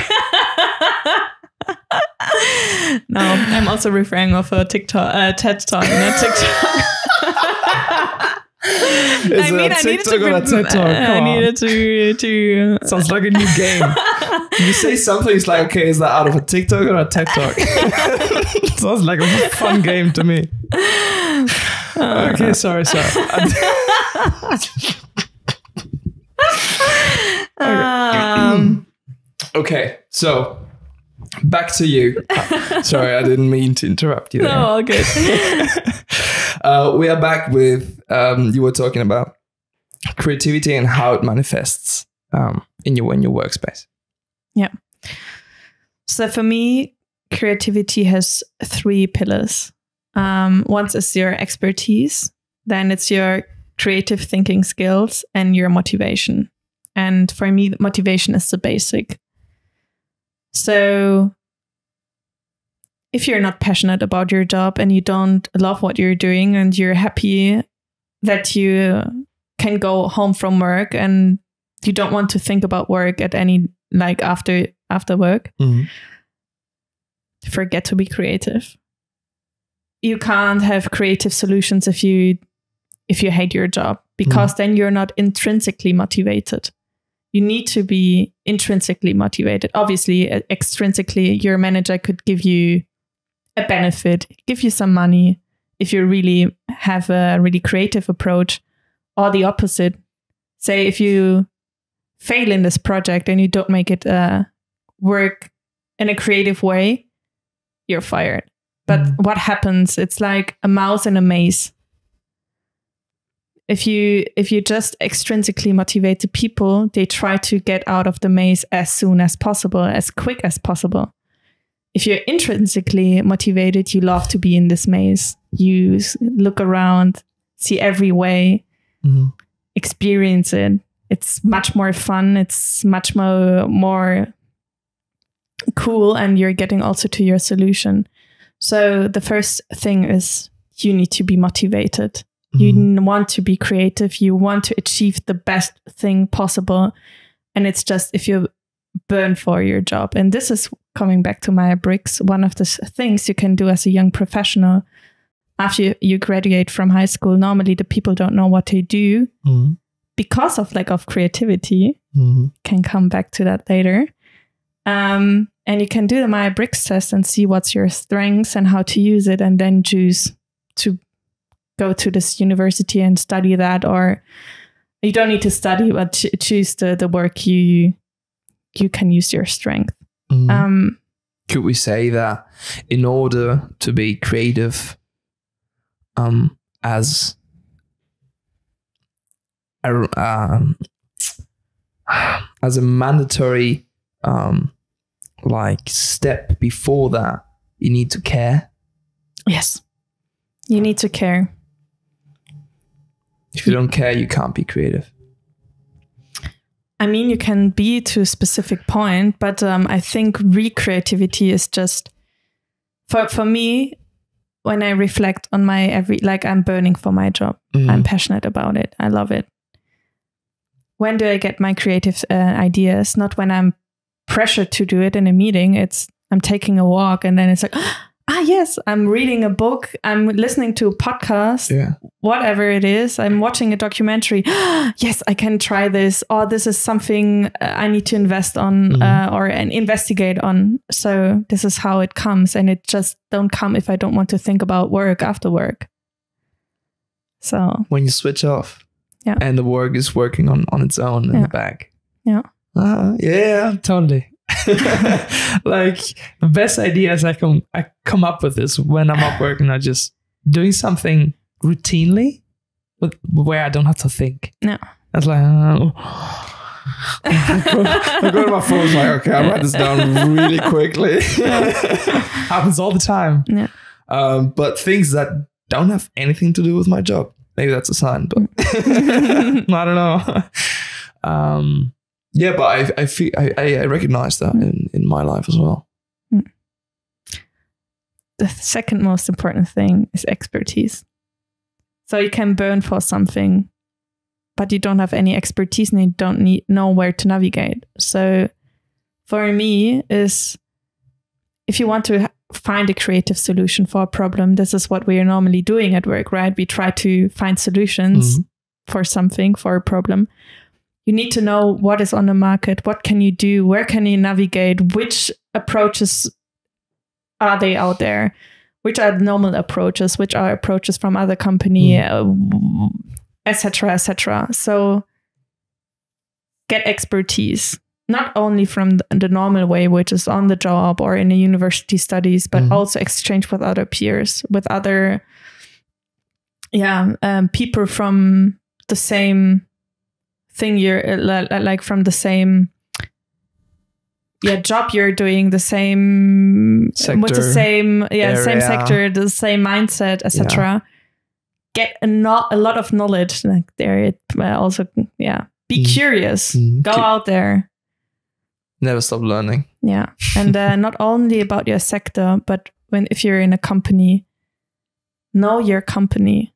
No, I'm also referring of a TED Talk, not TikTok. I needed to. Sounds like a new game. You say something, it's like, okay, is that out of a TikTok or a TED Talk? Sounds like a fun game to me. Okay, sorry. Okay, so back to you. Sorry, I didn't mean to interrupt you there. No, all good. We are back with, you were talking about creativity and how it manifests in your workspace. Yeah. So for me, creativity has 3 pillars. One is your expertise, then it's your creative thinking skills, and your motivation. And for me, motivation is the basic. So if you're not passionate about your job and you don't love what you're doing, and you're happy that you can go home from work and you don't want to think about work at any, like after work, forget to be creative. You can't have creative solutions if you hate your job, because then you're not intrinsically motivated. You need to be intrinsically motivated. Obviously, extrinsically, your manager could give you a benefit, give you some money if you really have a really creative approach, or the opposite. Say if you fail in this project and you don't make it work in a creative way, you're fired. But what happens? It's like a mouse in a maze. if you just extrinsically motivate the people, they try to get out of the maze as soon as possible, as quick as possible. If you're intrinsically motivated, you love to be in this maze. You look around, see every way, experience it. It's much more fun. It's much more cool, and you're getting also to your solution. So the first thing is you need to be motivated. You want to be creative. You want to achieve the best thing possible. And it's just if you burn for your job. And this is coming back to my bricks. One of the things you can do as a young professional after you graduate from high school. Normally the people don't know what they do because of lack of creativity. Can come back to that later. And you can do the Myers-Briggs test and see what's your strengths and how to use it, and then choose to go to this university and study that. Or you don't need to study, but choose the work you can use your strength. Could we say that in order to be creative, as a mandatory like step before that, you need to care? Yes, you need to care. If you don't care, you can't be creative. I mean, you can be to a specific point, but I think recreativity is just, for me, when I reflect on my I'm burning for my job. I'm passionate about it. I love it. When do I get my creative ideas? Not when I'm pressured to do it in a meeting. It's I'm taking a walk, and then it's like, yes, I'm reading a book. I'm listening to a podcast, whatever it is. I'm watching a documentary. Yes, I can try this. Or this is something I need to invest on or investigate on. So this is how it comes. And it just don't come if I don't want to think about work after work. So when you switch off and the work is working on its own in the back. Yeah. Yeah, totally. Like the best ideas I come up with is when I'm at work and I'm just doing something routinely where I don't have to think. No. That's like I go to my phone, like, okay, I'll write this down really quickly. Happens all the time. Yeah. But things that don't have anything to do with my job. Maybe that's a sign, but I don't know. Yeah, but I feel I recognize that in my life as well. The second most important thing is expertise. So you can burn for something, but you don't have any expertise and you don't know where to navigate. So for me is, if you want to find a creative solution for a problem, this is what we are normally doing at work, right? We try to find solutions for something, for a problem. You need to know what is on the market, what can you do, where can you navigate, which approaches are they out there, which are normal approaches, which are approaches from other company, etc., etc. So get expertise, not only from the normal way, which is on the job or in a university studies, but also exchange with other peers, with other people from the same thing you're like from the same job you're doing, the same sector, with the same same sector, the same mindset, etc. Get a lot of knowledge like there. It also be curious, go out there, never stop learning. And not only about your sector, but if you're in a company, know your company,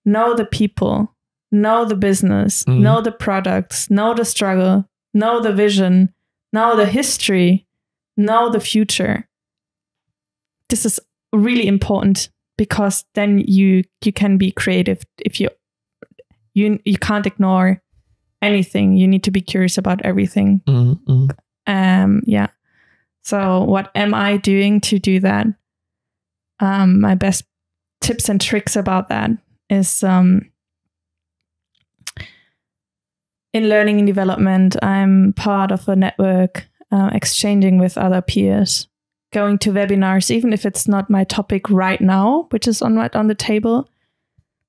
know the people, know the business, know the products, know the struggle, know the vision, know the history, know the future. This is really important because then you can be creative. If you can't ignore anything, you need to be curious about everything. So what am I doing to do that? My best tips and tricks about that is in learning and development, I'm part of a network, exchanging with other peers, going to webinars, even if it's not my topic right now, which is on the table.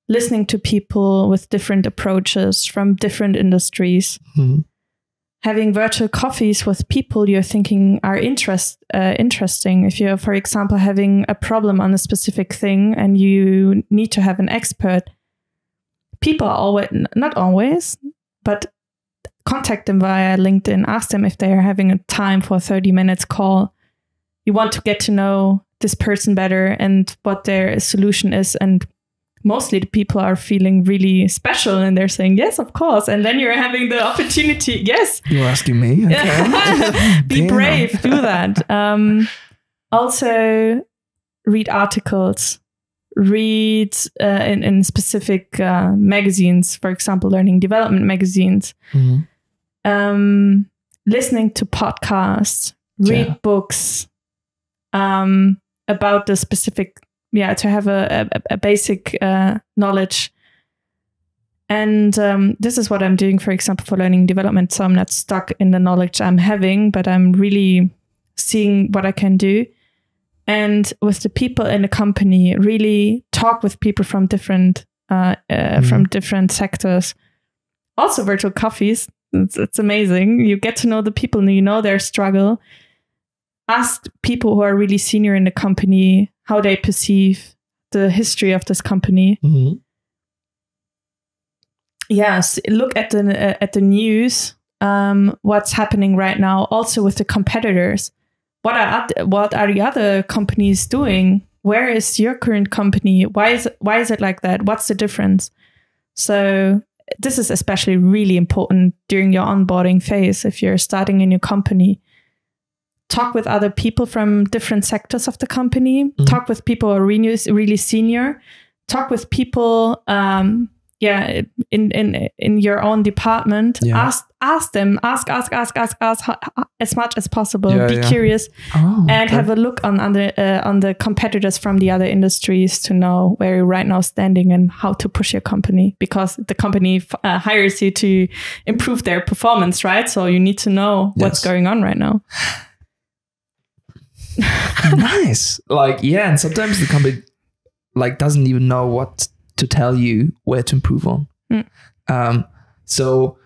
listening to people with different approaches from different industries, having virtual coffees with people you're thinking are interesting. If you're, for example, having a problem on a specific thing and you need to have an expert, people are always, not always, but contact them via LinkedIn. Ask them if they are having a time for a 30 minutes call. You want to get to know this person better and what their solution is. And mostly the people are feeling really special and they're saying, yes, of course. And then you're having the opportunity. Yes. You're asking me? Okay. Be brave. Do that. Also, read articles. Read in specific magazines, for example, learning development magazines. Listening to podcasts. Read books about the specific, to have a basic knowledge. And this is what I'm doing, for example, for learning development. So I'm not stuck in the knowledge I'm having, but I'm really seeing what I can do. And with the people in the company, really talk with people from different sectors. Also virtual coffees. It's amazing. You get to know the people and you know their struggle. Ask people who are really senior in the company how they perceive the history of this company. Yes, look at the news. What's happening right now? Also with the competitors. What are the other companies doing? Where is your current company? Why is it like that? What's the difference? So this is especially really important during your onboarding phase. If you're starting a new company, talk with other people from different sectors of the company. Talk with people who are really senior. Talk with people, in your own department. Ask them. Ask as much as possible. Be curious and have a look on the competitors from the other industries to know where you're right now standing and how to push your company, because the company hires you to improve their performance, right? So you need to know what's going on right now. Nice. And sometimes the company doesn't even know what to tell you where to improve on. So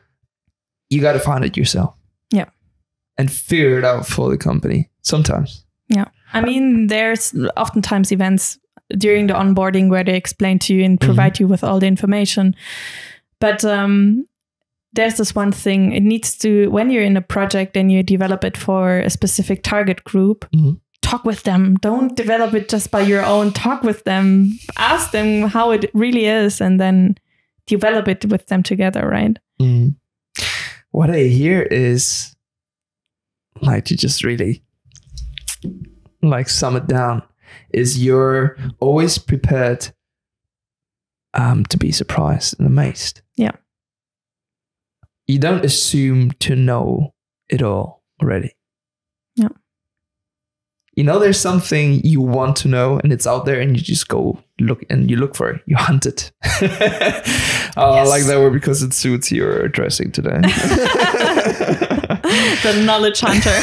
you got to find it yourself. Yeah. And figure it out for the company sometimes. Yeah. I mean, there's oftentimes events during the onboarding where they explain to you and provide you with all the information. But there's this one thing. It needs to, when you're in a project and you develop it for a specific target group, talk with them. Don't develop it just by your own. Talk with them. Ask them how it really is and then develop it with them together, right? What I hear is, to just really sum it down, is you're always prepared to be surprised and amazed. Yeah. You don't assume to know it all already. Yeah. You know, there's something you want to know and it's out there and you just go look and you look for it. You hunt it. I like that word because it suits your dressing today. The knowledge hunter.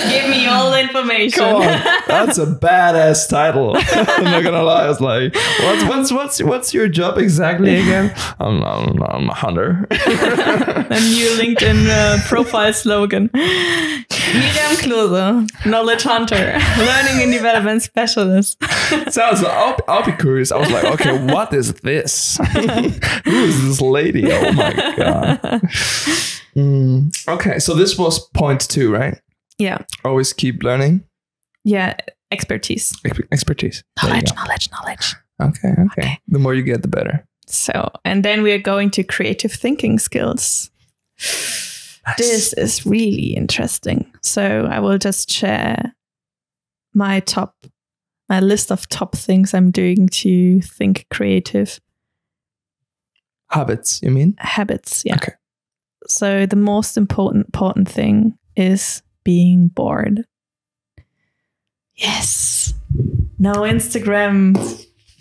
Give me all the information. Come on. That's a badass title. I'm not gonna lie. I was like, what's your job exactly again? I'm a hunter. A new LinkedIn profile slogan. Miriam Klose, knowledge hunter, learning and development specialist. Sounds. I'll be curious. I was like, okay, what is this? Who is this lady? Oh my god. Okay, so this was point 2, right? Yeah. Always keep learning. Yeah, expertise. Expertise. Knowledge. Okay. The more you get, the better. So, and then we're going to creative thinking skills. Nice. This is really interesting. So I will just share my list of top things I'm doing to think creative. Habits, you mean? Habits, yeah. Okay. So the most important thing is being bored. Yes. No Instagram.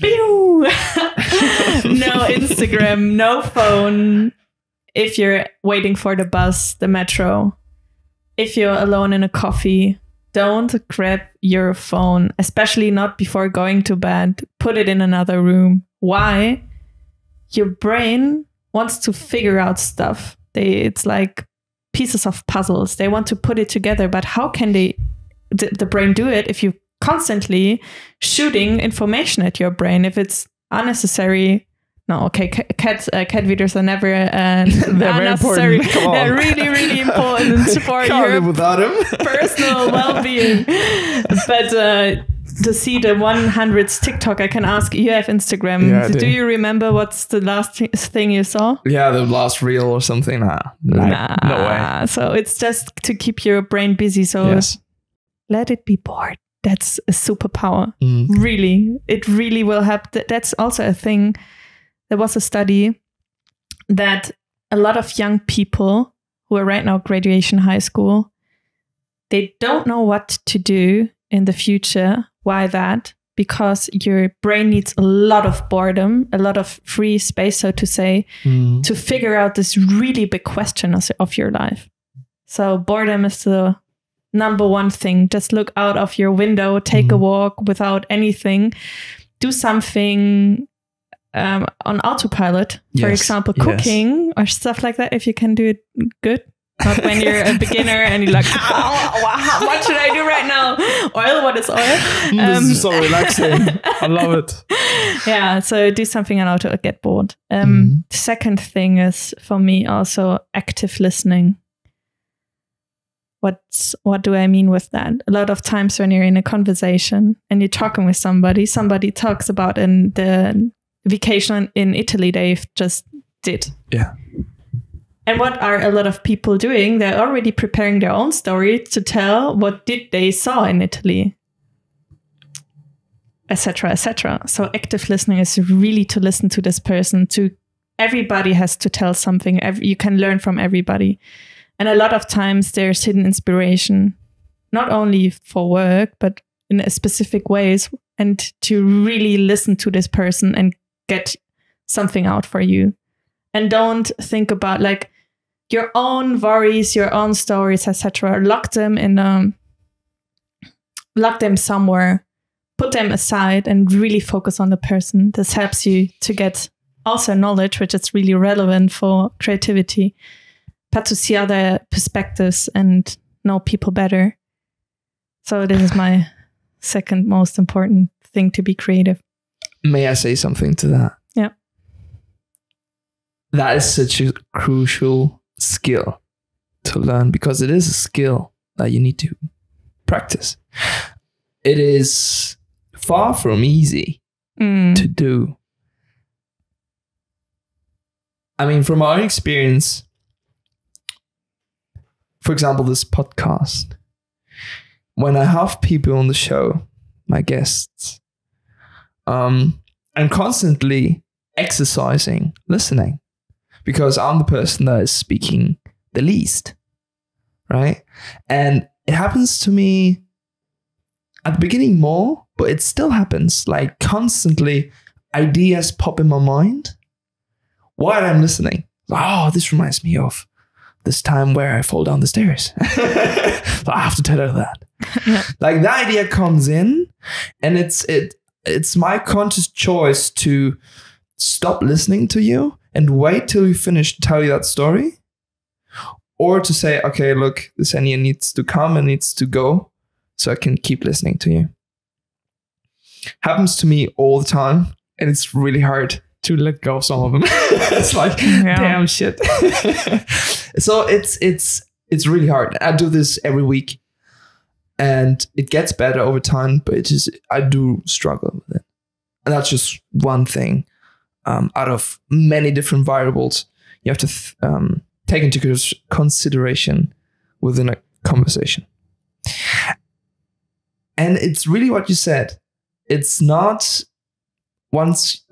No Instagram, no phone. If you're waiting for the bus, the metro, if you're alone in a coffee, don't grab your phone, especially not before going to bed. Put it in another room. Why? Your brain wants to figure out stuff. It's like pieces of puzzles. They want to put it together, but how can the brain do it if you constantly shooting information at your brain? If it's unnecessary. No, okay, cat videos are never they're unnecessary. They're really, really important for your personal well-being. But to see the 100th TikTok, I can ask, you have Instagram. Yeah, do you remember what's the last thing you saw? Yeah, the last reel or something. Nah, no way. So it's just to keep your brain busy. So let it be bored. That's a superpower. Really, it really will help. That's also a thing. There was a study that a lot of young people who are right now graduation high school, they don't know what to do in the future. Why that? Because your brain needs a lot of boredom, a lot of free space, so to say, to figure out this really big question of your life. So boredom is the number one thing. Just look out of your window, take a walk without anything, do something on autopilot, for example, cooking or stuff like that, if you can do it good. Not when you're a beginner and you're like, what should I do right now? Oil, what is oil? This is so relaxing. I love it. Yeah, so do something on auto, get bored. The second thing is, for me, also active listening. What do I mean with that? A lot of times when you're in a conversation and you're talking with somebody talks about the vacation in Italy they've just did. Yeah. And what are a lot of people doing? They're already preparing their own story to tell what did they saw in Italy, etc., etc. So active listening is really to listen to this person. Everybody has to tell something. You can learn from everybody. And a lot of times there's hidden inspiration, not only for work, but in specific ways, and to really listen to this person and get something out for you. And don't think about like your own worries, your own stories, etc. Lock them somewhere, put them aside, and really focus on the person. This helps you to get also knowledge, which is really relevant for creativity, but to see other perspectives and know people better. So this is my second most important thing to be creative. May I say something to that? Yeah. That is such a crucial skill to learn, because it is a skill that you need to practice. It is far from easy to do. I mean, from our experience, for example, this podcast, when I have people on the show, my guests, I'm constantly exercising listening, because I'm the person that is speaking the least, right? And it happens to me at the beginning more, but it still happens. Like constantly ideas pop in my mind while I'm listening. Oh, this reminds me of this time where I fall down the stairs. So I have to tell her that. Yeah. Like that idea comes in, and it's my conscious choice to stop listening to you and wait till you finish to tell you that story, or to say, okay, look, this idea needs to come and needs to go so I can keep listening to you. Happens to me all the time, and it's really hard to let go of some of them. It's like, damn shit. So it's really hard. I do this every week, and it gets better over time, but I do struggle with it. And that's just one thing out of many different variables you have to take into consideration within a conversation. And it's really what you said. It's not once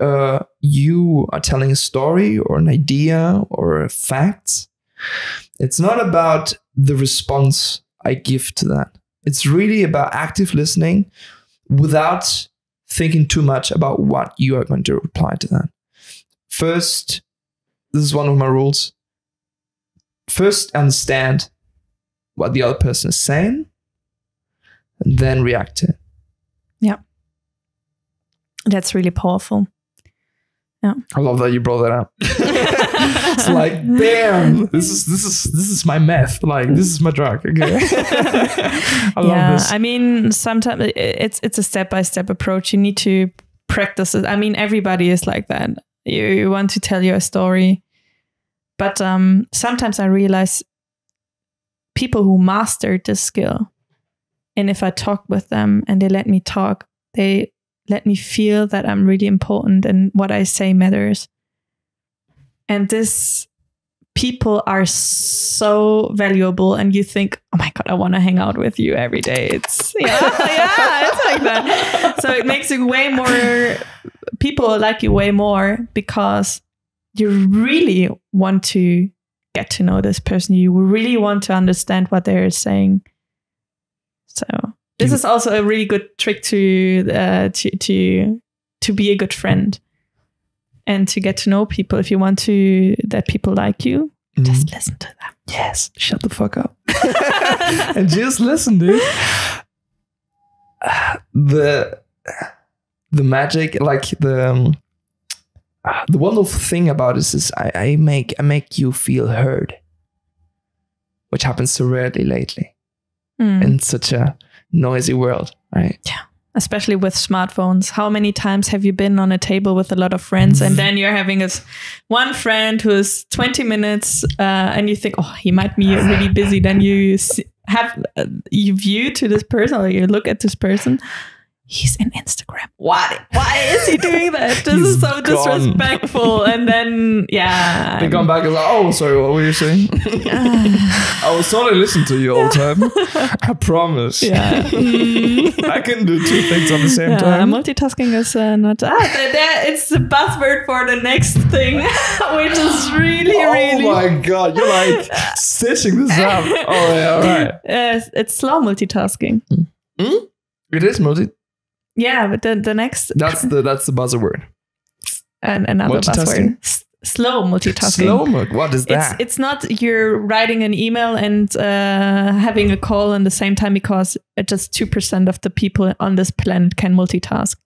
you are telling a story or an idea or a fact, it's not about the response I give to that. It's really about active listening without thinking too much about what you are going to reply to that. First, this is one of my rules. First, understand what the other person is saying, and then react to it. Yeah. That's really powerful. Yeah. I love that you brought that up. It's like, damn, this is my meth. Like, this is my drug. Okay. I love this. I mean, sometimes it's a step-by-step approach. You need to practice it. I mean, everybody is like that. You want to tell your story. But sometimes I realize people who mastered this skill, and if I talk with them and they let me talk, they let me feel that I'm really important and what I say matters. And this people are so valuable, and you think, oh my God, I want to hang out with you every day. It's it's like that. So it makes you way more, people like you way more because you really want to get to know this person. You really want to understand what they're saying. So this is also a really good trick to be a good friend and to get to know people. If you want to that people like you, just listen to them. Yes, shut the fuck up and just listen, dude. The magic, like the wonderful thing about this is I make you feel heard, which happens so rarely lately in such a noisy world, right? Yeah. Especially with smartphones. How many times have you been on a table with a lot of friends and then you're having one friend who's 20 minutes and you think, oh, he might be really busy. Then you you view to this person, or you look at this person. He's in Instagram. Why is he doing that? This is so disrespectful. And then, yeah. They come back and like, oh, sorry, what were you saying? I was totally listening to you all the time. I promise. Yeah. I can do two things at the same time. Multitasking is not... it's the buzzword for the next thing, which is really... Oh my God, you're like stitching this up. Oh, yeah, all right. It's slow multitasking. It is multitasking. Yeah, but the next... That's the buzzword. And another buzzword. Slow multitasking. What is that? It's not you're writing an email and having a call at the same time, because just 2% of the people on this planet can multitask.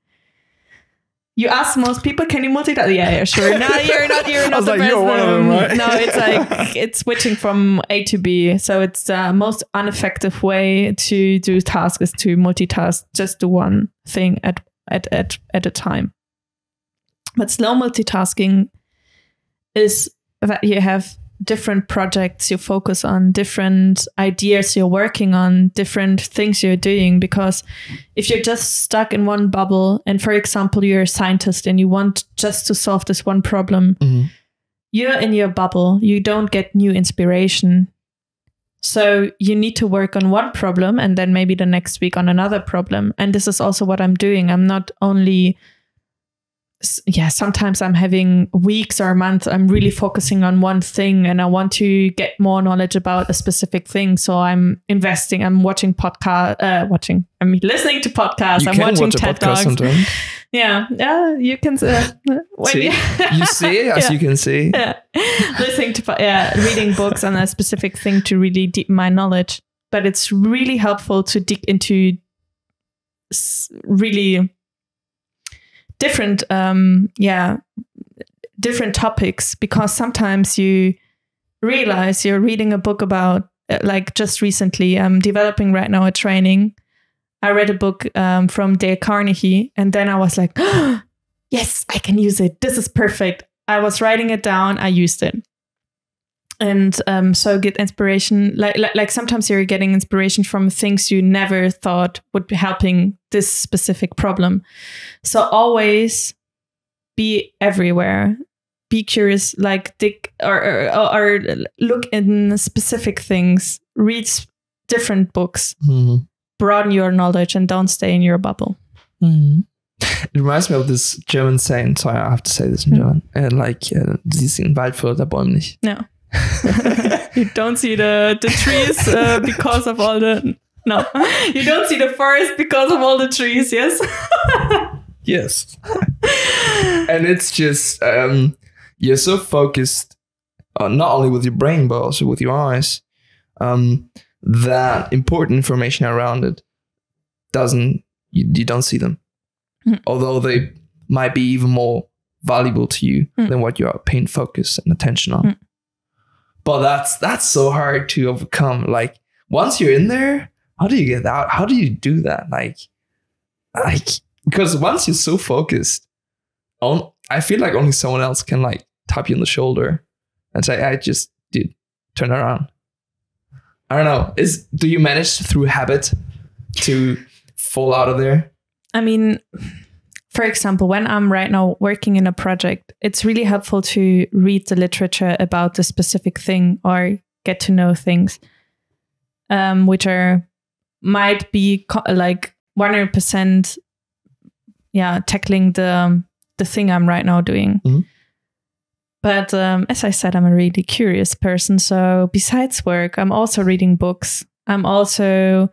You ask most people, can you multitask? Yeah, sure. No, you're not the like, best. You're one of them, right? No, it's like it's switching from A to B. So it's the most ineffective way to do tasks is to multitask, just do one thing at a time. But slow multitasking is that you have different projects you focus on, different ideas you're working on, different things you're doing. Because if you're just stuck in one bubble, and for example, you're a scientist and you want just to solve this one problem, you're in your bubble, you don't get new inspiration. So you need to work on one problem and then maybe the next week on another problem. And this is also what I'm doing. I'm not only... sometimes I'm having weeks or months, I'm really focusing on one thing and I want to get more knowledge about a specific thing. So I'm investing, I'm watching listening to podcasts, I'm watching TED Talks. Yeah, you can see? You see, as you can see. Yeah. Listening to reading books on a specific thing to really deepen my knowledge. But it's really helpful to dig into really different topics, because sometimes you realize you're reading a book about, like just recently, I'm developing right now a training. I read a book from Dale Carnegie, and then I was like, oh, yes, I can use it. This is perfect. I was writing it down. I used it. And so get inspiration. Like sometimes you're getting inspiration from things you never thought would be helping this specific problem. So always be everywhere. Be curious, like dig or look in specific things. Read different books. Broaden your knowledge and don't stay in your bubble. It reminds me of this German saying. Sorry, I have to say this in German. Du siehst den Wald vor der Bäume nicht. No. You don't see the trees because of all the... No. You don't see the forest because of all the trees, yes? Yes. And it's just... you're so focused, not only with your brain, but also with your eyes, that important information around it you don't see them. Although they might be even more valuable to you than what you are paying focus and attention on. But that's so hard to overcome. Like once you're in there, how do you get out? How do you do that? Like because once you're so focused on, I feel like only someone else can like tap you on the shoulder and say, dude, turn around. I don't know. Do you manage through habit to fall out of there? I mean, for example, when I'm right now working in a project, it's really helpful to read the literature about the specific thing or get to know things, which might be like 100%, tackling the thing I'm right now doing. But as I said, I'm a really curious person. So besides work, I'm also reading books. I'm also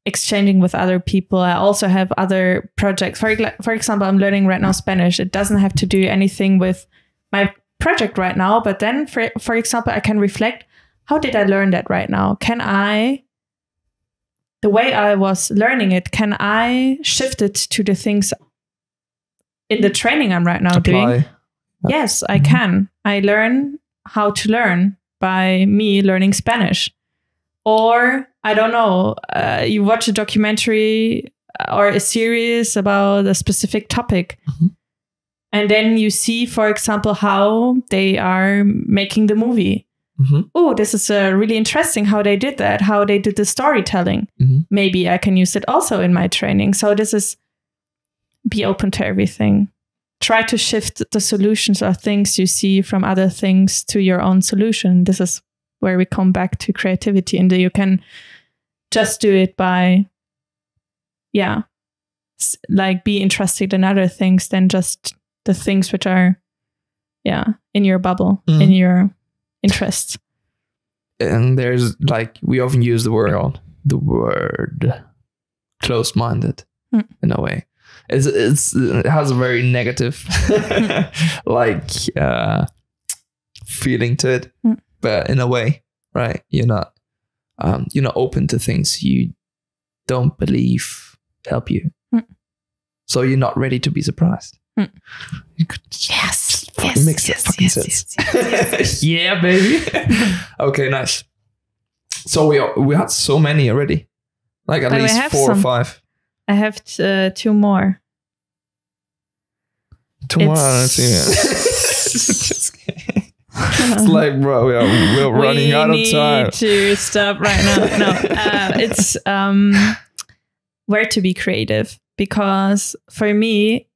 exchanging with other people. I also have other projects. For example, I'm learning right now Spanish. It doesn't have to do anything with my project right now. But then, for example, I can reflect, how did I learn that right now? The way I was learning it, can I shift it to the things in the training I'm right now doing? Yes, I can. I learn how to learn by me learning Spanish. Or, I don't know, you watch a documentary or a series about a specific topic. And then you see, for example, how they are making the movie. Oh, this is really interesting how they did that, how they did the storytelling. Maybe I can use it also in my training. So this is, be open to everything. Try to shift the solutions or things you see from other things to your own solution. This is where we come back to creativity, and you can just do it by, like be interested in other things than just the things which are, in your bubble, in your interests. And there's like, we often use the word closed-minded in a way. It has a very negative like feeling to it, but in a way, right? You're not open to things you don't believe help you, so you're not ready to be surprised. You could make that fucking sense. Yeah, baby. Okay, nice. So we had so many already, like at least 4 or 5. I have 2 more. 2 more. Just kidding. It's like, bro, we're running out of time. We need to stop right now. No, it's where to be creative. Because for me,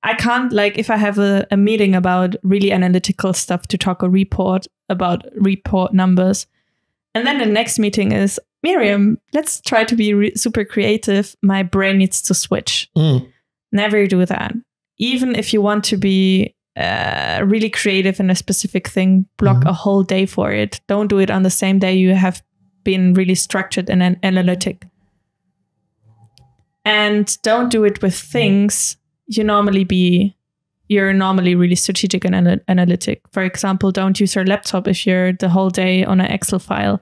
I can't, like, if I have a meeting about really analytical stuff to talk a report about report numbers, and then the next meeting is, Miriam, let's try to be super creative. My brain needs to switch. Never do that. Even if you want to be really creative in a specific thing, block a whole day for it. Don't do it on the same day you have been really structured and analytic. And don't do it with things you're normally really strategic and analytic. For example, don't use your laptop if you're the whole day on an Excel file.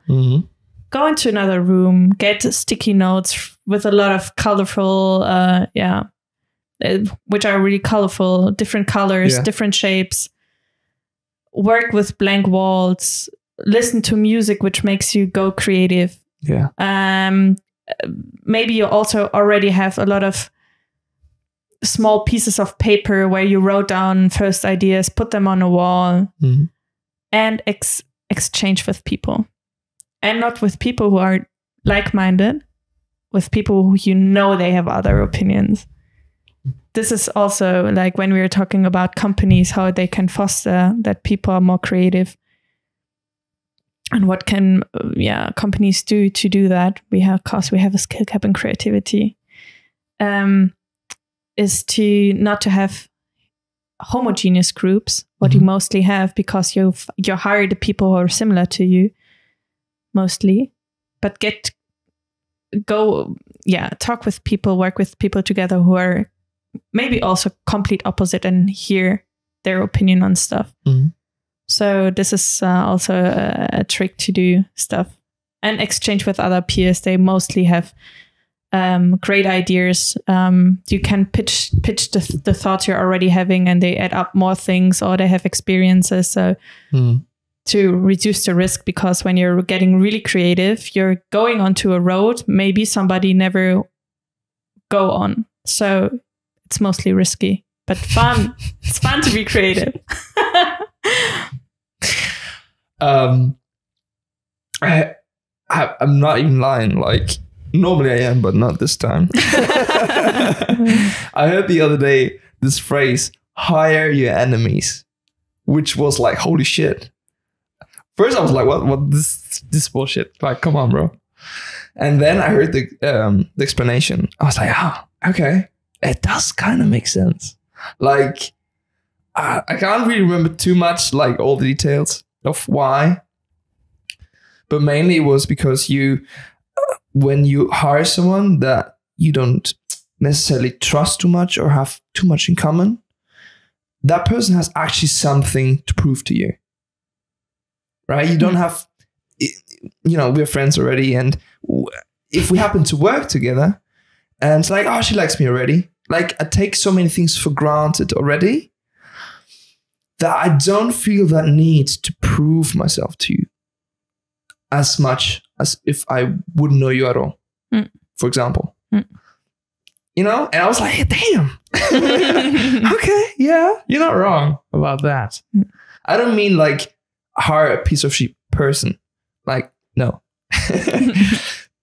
Go into another room, get sticky notes with a lot of colorful, which are really colorful, different colors, different shapes. Work with blank walls. Listen to music which makes you go creative. Maybe you also already have a lot of small pieces of paper where you wrote down first ideas, put them on a wall, and exchange with people. And not with people who are like-minded, with people who they have other opinions. This is also like when we were talking about companies, how they can foster that people are more creative. And what can companies do to do that? We have a skill cap in creativity. Is to not to have homogeneous groups, what you mostly have, because you hire the people who are similar to you mostly, but talk with people, work with people together who are maybe also complete opposite and hear their opinion on stuff. So this is also a trick to do stuff and exchange with other peers. They mostly have great ideas. You can pitch the thoughts you're already having, and they add up more things, or they have experiences. So to reduce the risk, because when you're getting really creative, you're going onto a road maybe somebody never go on. So it's mostly risky, but fun. It's fun to be creative. I'm not even lying. Like, normally I am, but not this time. I heard the other day this phrase, hire your enemies, which was like, holy shit. First I was like, what this bullshit? Like, come on, bro. And then I heard the explanation. I was like, okay. It does kind of make sense. Like, I can't really remember too much, like all the details of why. But mainly it was because when you hire someone that you don't necessarily trust too much or have too much in common, that person has actually something to prove to you. Right? You don't have, we're friends already. And if we happen to work together and it's like, oh, she likes me already. Like, I take so many things for granted already that I don't feel that need to prove myself to you as much as if I wouldn't know you at all, for example. And I was like, damn. Okay, yeah, you're not wrong about that. I don't mean like hire a piece of shit person. Like, no.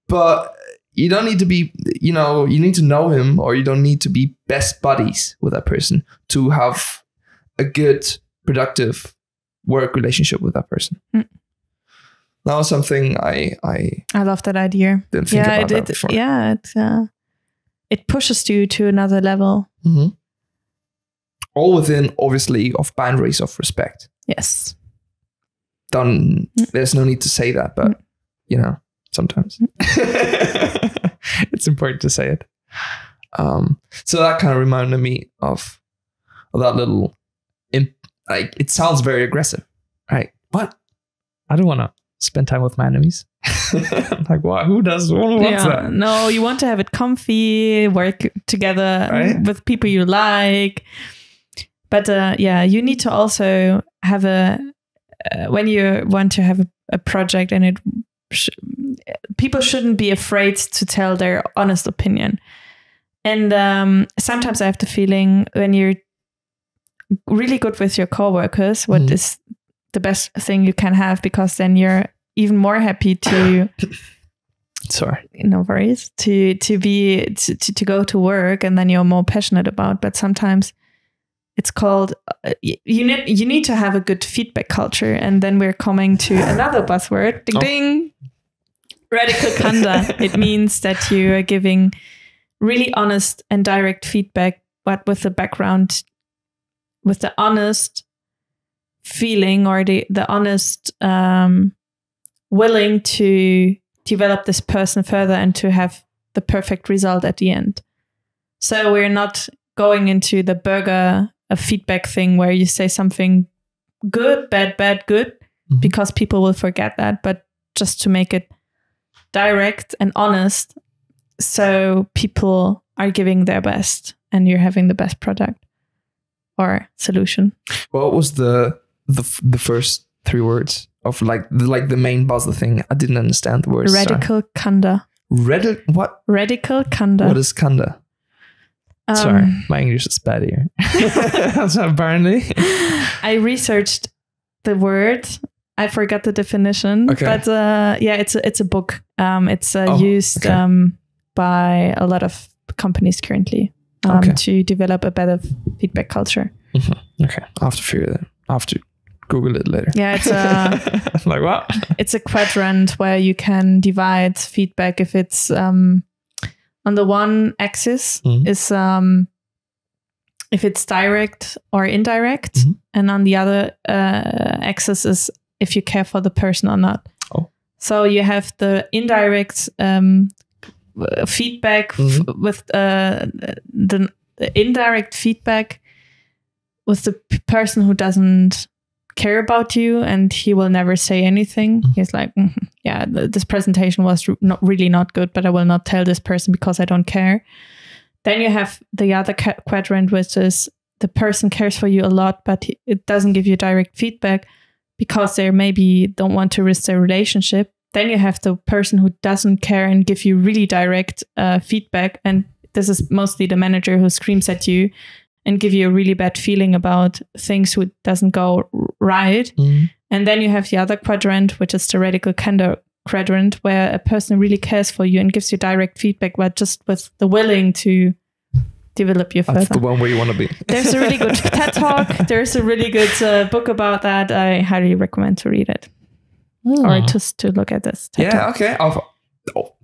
But you don't need to be, you need to know him, or you don't need to be best buddies with that person to have a good, productive work relationship with that person. That was something I love that idea. Didn't think about that before. Yeah, it pushes you to another level. Mm-hmm. All within, obviously, of boundaries of respect. Yes. There's no need to say that, but sometimes it's important to say it. So that kind of reminded me of that little, like, it sounds very aggressive, right? What? I don't want to spend time with my enemies. Like, what? Who does want that? No, you want to have it comfy, work together with people you like. But you need to also have when you want to have a project, and people shouldn't be afraid to tell their honest opinion. And sometimes I have the feeling when you're really good with your coworkers, what is the best thing you can have, because then you're even more happy to sorry, no worries, to go to work, and then you're more passionate about. But sometimes it's called you need to have a good feedback culture. And then we're coming to another buzzword, ding ding, radical candor. It means that you are giving really honest and direct feedback, but with the background, with the honest feeling, or the honest willing to develop this person further and to have the perfect result at the end. So we're not going into the burger a feedback thing where you say something good, bad, good, because people will forget that, but just to make it direct and honest, so people are giving their best and you're having the best product or solution. What was the first three words of like the main buzzer thing? I didn't understand the words. Radical candor. What? Radical candor. What is candor? Sorry, my English is bad here. Apparently. I researched the word. I forgot the definition. Okay. But it's a book. It's used by a lot of companies currently to develop a better feedback culture. Mm-hmm. Okay, I'll have to figure that. I'll have to Google it later. Yeah, it's like what? It's a quadrant where you can divide feedback. If it's on the one axis is if it's direct or indirect, and on the other axis is if you care for the person or not. Oh. So you have the indirect feedback with the indirect feedback with the person who doesn't care about you, and he will never say anything. He's like, yeah, this presentation was not good, but I will not tell this person because I don't care. Then you have the other quadrant, which is the person cares for you a lot, but it doesn't give you direct feedback because they maybe don't want to risk their relationship. Then you have the person who doesn't care and give you really direct feedback. And this is mostly the manager who screams at you and give you a really bad feeling about things who doesn't go right. And then you have the other quadrant, which is the radical candor quadrant, where a person really cares for you and gives you direct feedback, but just with the willing to develop you further. That's the one where you want to be. There's a really good TED Talk. There's a really good book about that. I highly recommend to read it. Or just to look at this TED Talk. Okay.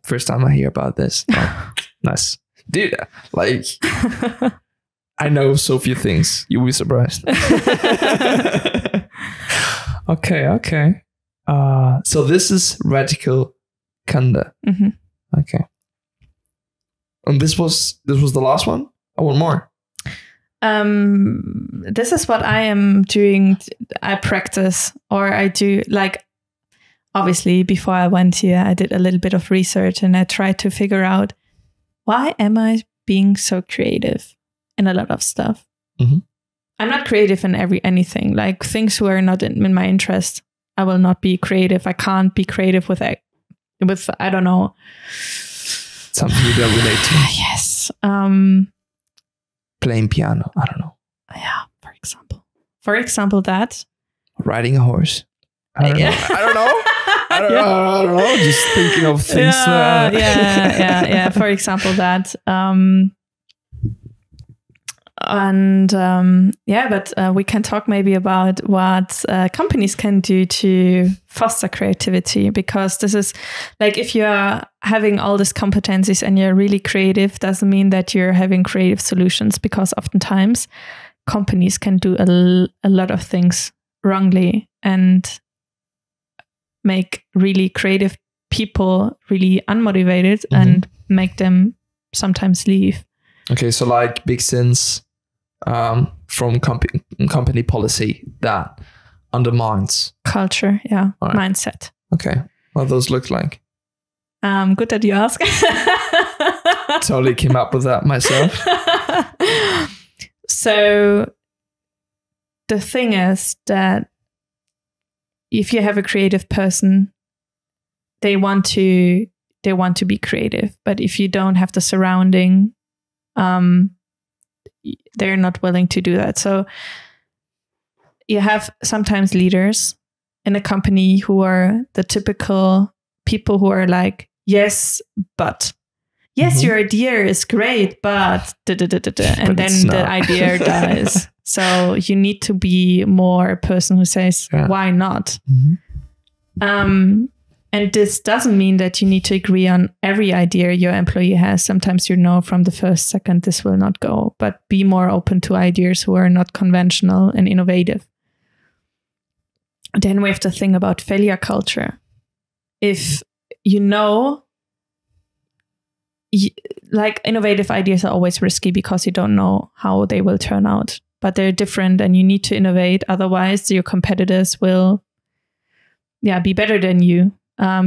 First time I hear about this. Oh, nice. Dude, like, I know so few things. You'll be surprised. Okay. So this is radical candor. Okay. And this was the last one? I want more. This is what I am doing. I practice, or I do, like, obviously before I went here, I did a little bit of research and I tried to figure out, why am I being so creative in a lot of stuff? I'm not creative in anything, like things who are not in my interest. I will not be creative. I can't be creative with I don't know, something you don't relate to. Yes. Playing piano. I don't know. Yeah. For example, that. Riding a horse. I don't know. I don't know. Just thinking of things. Yeah. For example, that. But we can talk maybe about what companies can do to foster creativity, because this is like, if you're having all these competencies and you're really creative, doesn't mean that you're having creative solutions, because oftentimes companies can do a lot of things wrongly and make really creative people really unmotivated and make them sometimes leave. Okay, so like big sins from company policy that undermines culture, mindset. Okay, what those look like? Good that you ask. Totally came up with that myself. So the thing is that if you have a creative person, they want to be creative, but if you don't have the surrounding, they're not willing to do that. So you have sometimes leaders in a company who are the typical people who are like, yes, but yes, your idea is great, but and then the idea dies. So you need to be more a person who says, why not? And this doesn't mean that you need to agree on every idea your employee has. Sometimes you know from the first second this will not go, but be more open to ideas who are not conventional and innovative. Then we have to think about failure culture. If you know, like, innovative ideas are always risky because you don't know how they will turn out, but they're different and you need to innovate. Otherwise, your competitors will be better than you.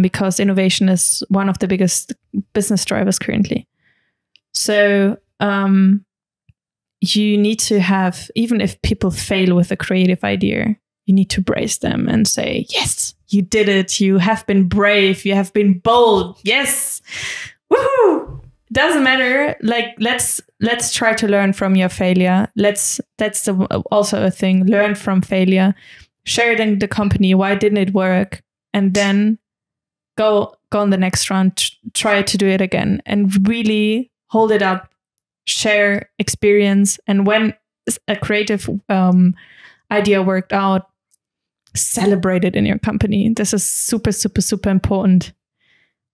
Because innovation is one of the biggest business drivers currently. So you need to have, even if people fail with a creative idea, you need to brace them and say, yes, you did it. You have been brave. You have been bold. Yes. Woohoo! Doesn't matter. Like, let's try to learn from your failure. That's also a thing. Learn from failure. Share it in the company. Why didn't it work? And then go on the next round, try to do it again, and really hold it up, share experience. And when a creative idea worked out, celebrate it in your company. This is super, super, super important.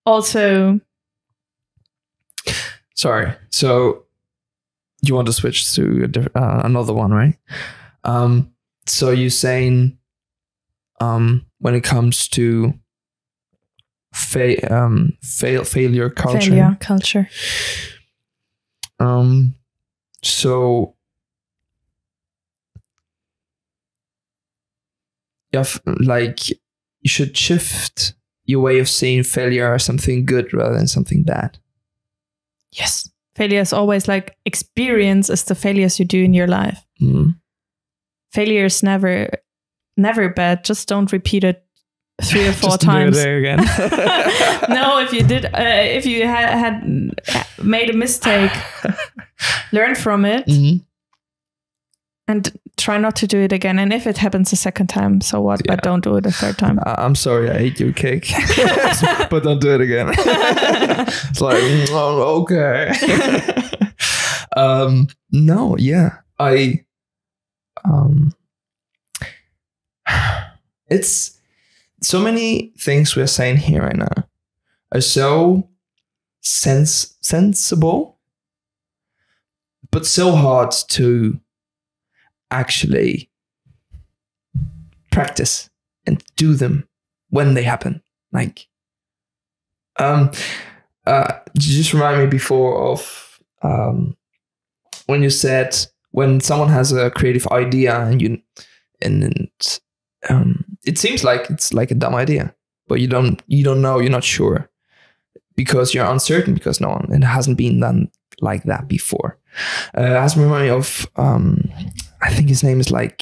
Also, sorry. So you want to switch to another one, right? So you're saying when it comes to failure culture. So you should shift your way of seeing failure as something good rather than something bad. Yes. Failure is always like experience is the failures you do in your life. Mm-hmm. Failure is never bad. Just don't repeat it 3 or 4 times. Do it there again. No, if you did, if you had made a mistake, learn from it. Mm-hmm. And try not to do it again. And if it happens a second time, so what? Yeah. But don't do it a third time. I'm sorry, I ate your cake, but don't do it again. It's like, oh, okay. No, yeah, it's so many things we're saying here right now are so sensible, but so hard to actually practice and do them when they happen. Like, you just remind me before of when you said when someone has a creative idea and it seems like it's like a dumb idea, but you don't know, you're not sure because you're uncertain because it hasn't been done like that before. Has reminded me of I think his name is like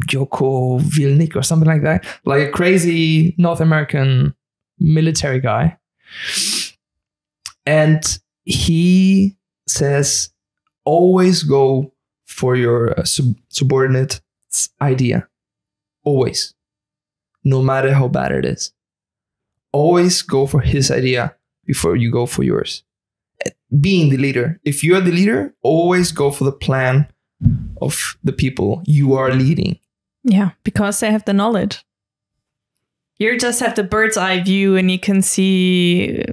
Joko Vilnik or something like that, like a crazy North American military guy, and he says always go for your subordinate idea, always, no matter how bad it is. Always go for his idea before you go for yours. Being the leader, if you're the leader, always go for the plan of the people you are leading. Yeah, because they have the knowledge. You just have the bird's eye view and you can see,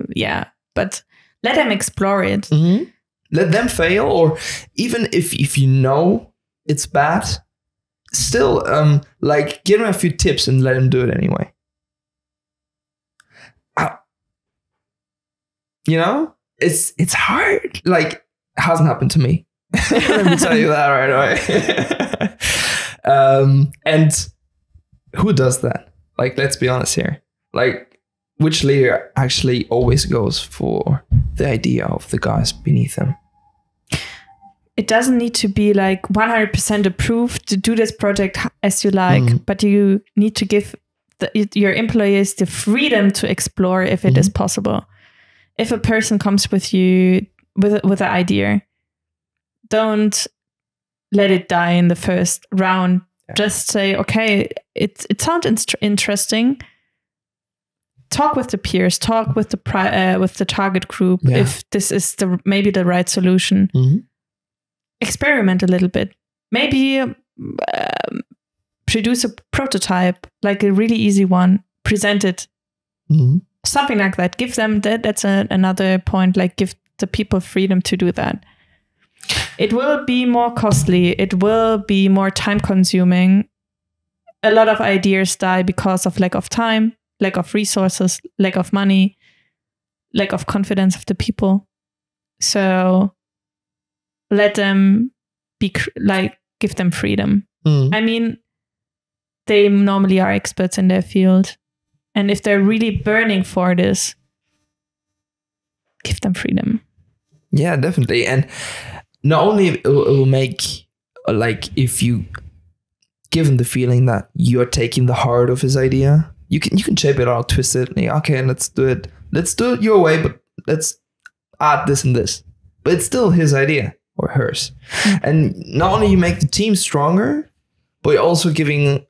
but let them explore it. Mm-hmm. Let them fail, or even if you know it's bad, still give them a few tips and let them do it anyway. It's hard. Like, it hasn't happened to me. Let me tell you that right away. And who does that? Like, let's be honest here. Like, which leader actually always goes for the idea of the guys beneath them? It doesn't need to be like 100% approved to do this project as you like, but you need to give your employees the freedom to explore if it is possible. If a person comes with you with an idea, don't let it die in the first round. Yeah. Just say, okay, it sounds interesting. Talk with the peers, talk with the target group if this is maybe the right solution. Mm-hmm. Experiment a little bit. Maybe produce a prototype, like a really easy one. Present it. Mm-hmm. Something like that. Give them that's another point. Like, give the people freedom to do that. It will be more costly. It will be more time consuming. A lot of ideas die because of lack of time, lack of resources, lack of money, lack of confidence of the people. So let them be give them freedom. I mean, they normally are experts in their field. And if they're really burning for this, give them freedom. Yeah, definitely. And not only it will make, like, if you give him the feeling that you're taking the heart of his idea, you can shape it out, twist it. Like, okay, let's do it your way, but let's add this and this. But it's still his idea or hers. And not only you make the team stronger, but you're also giving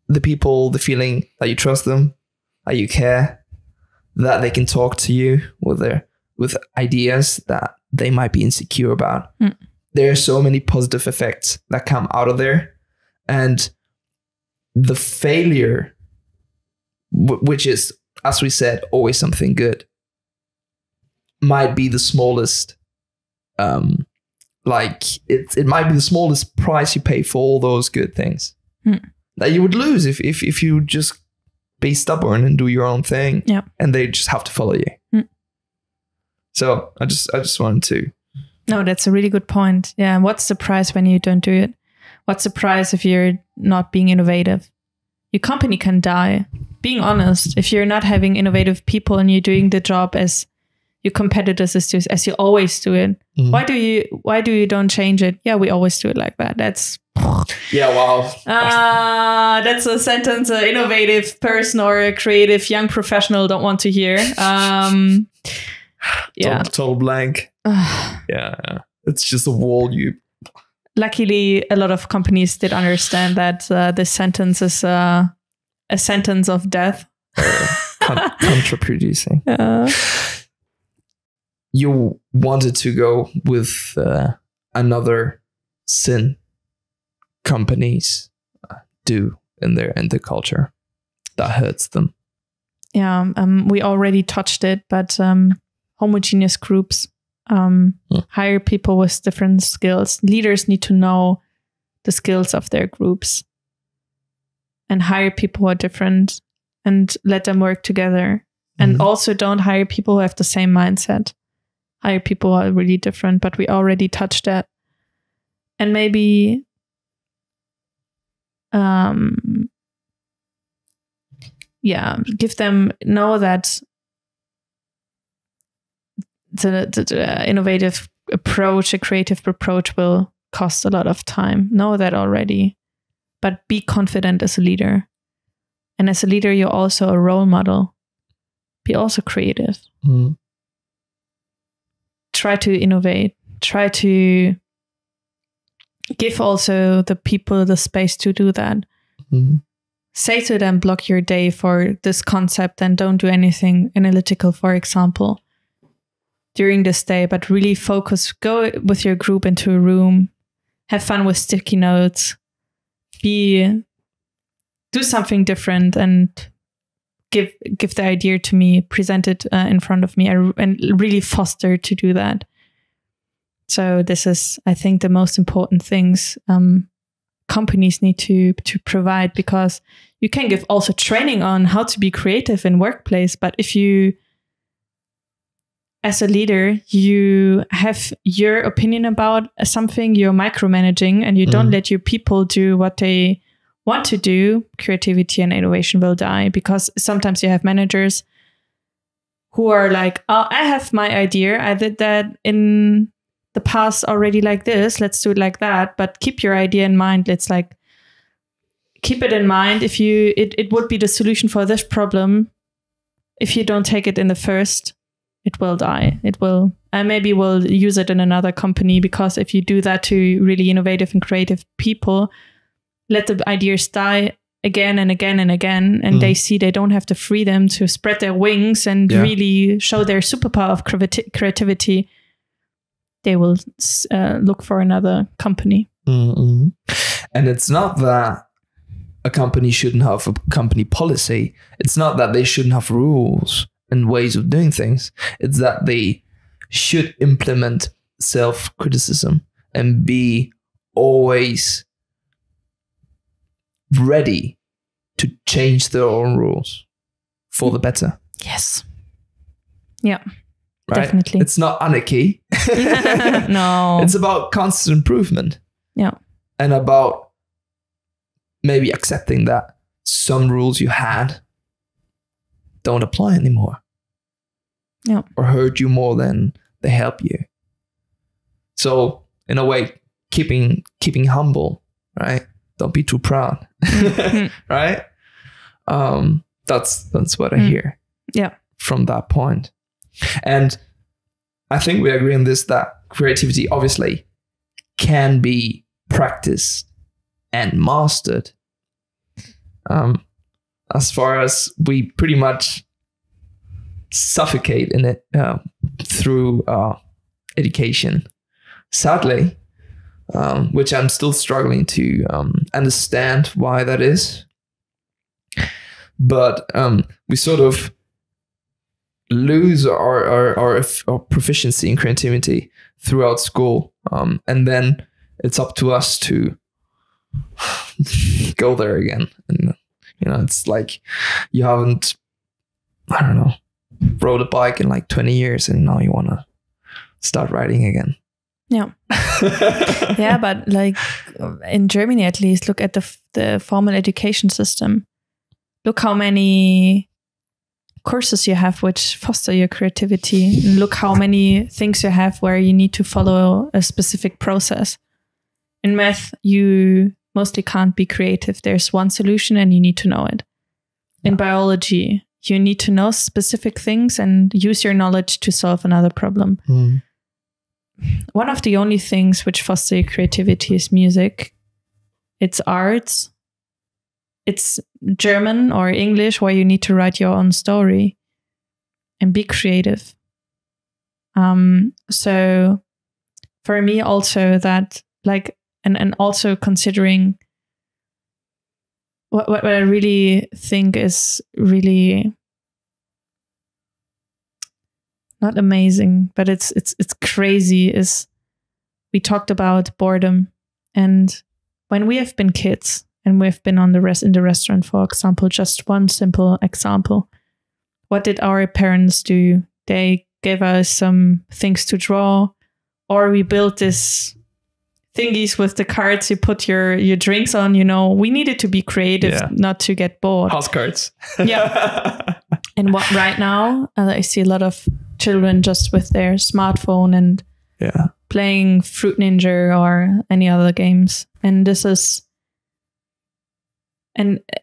the people the feeling that you trust them, that you care, that they can talk to you with ideas that they might be insecure about. There are so many positive effects that come out of there. And the failure, which is, as we said, always something good, might be the smallest, it might be the smallest price you pay for all those good things that you would lose if you just be stubborn and do your own thing, and they just have to follow you. So I just wanted to. No, that's a really good point. Yeah, what's the price when you don't do it? What's the price if you're not being innovative? Your company can die. Being honest, if you're not having innovative people and you're doing the job as your competitors as you always do it, why do you don't change it? Yeah, we always do it like that. That's wow. That's a sentence an innovative person or a creative young professional don't want to hear. Total blank. It's just a wall. Luckily, a lot of companies did understand that this sentence is a sentence of death. Contraproducing. You wanted to go with another sin companies do in their culture that hurts them. Yeah, we already touched it, but homogeneous groups hire people with different skills. Leaders need to know the skills of their groups and hire people who are different and let them work together. And also don't hire people who have the same mindset. Hire people who are really different, but we already touched that. And maybe give them, know that the innovative approach, a creative approach will cost a lot of time. Know that already, but be confident as a leader. And as a leader, you're also a role model. Be also creative. Try to innovate. Try to give also the people the space to do that. Say to them, block your day for this concept and don't do anything analytical, for example, during this day, but really focus. Go with your group into a room. Have fun with sticky notes. Do something different and give the idea to me, present it in front of me, and really foster to do that. So this is, I think, the most important things companies need to provide, because you can give also training on how to be creative in workplace. But if you, as a leader, you have your opinion about something, you're micromanaging, and you don't let your people do what they want to do, creativity and innovation will die. Because sometimes you have managers who are like, oh, I have my idea. I did that in the past already like this. Let's do it like that. But keep your idea in mind. Let's keep it in mind. If it would be the solution for this problem. If you don't take it in the first, it will die. It will, and maybe we'll use it in another company, because if you do that to really innovative and creative people, let the ideas die again and again and again, and they see they don't have the freedom to spread their wings and really show their superpower of creativity, they will look for another company. And it's not that a company shouldn't have a company policy. It's not that they shouldn't have rules and ways of doing things. It's that they should implement self-criticism and be always ready to change their own rules for the better. Yes. Yeah. Right? Definitely. It's not anarchy. No. It's about constant improvement. Yeah. And about maybe accepting that some rules you had don't apply anymore. Yeah. Or hurt you more than they help you. So in a way, keeping humble, right? Don't be too proud. Right? That's what I hear. Yeah. From that point. And I think we agree on this, that creativity obviously can be practiced and mastered. As far as we pretty much suffocate in it through education, sadly, which I'm still struggling to understand why that is. But we sort of lose our proficiency in creativity throughout school. And then it's up to us to go there again. And, it's like you haven't, I don't know, rode a bike in like 20 years and now you want to start riding again. Yeah. Yeah, but like in Germany, at least, look at the formal education system. Look how many courses you have which foster your creativity. And look how many things you have where you need to follow a specific process. In math, you mostly can't be creative. There's one solution and you need to know it. In biology, you need to know specific things and use your knowledge to solve another problem. One of the only things which foster your creativity is music. It's arts. It's German or English where you need to write your own story and be creative. So for me also that like, and also considering what I really think is really not amazing, but it's crazy is we talked about boredom. And when we have been kids and we've been in the restaurant, for example, just one simple example, what did our parents do? They gave us some things to draw, or we built this thingies with the cards you put your drinks on. You know, we needed to be creative, not to get bored. House cards. Yeah. And what right now, I see a lot of children just with their smartphone and playing Fruit Ninja or any other games. And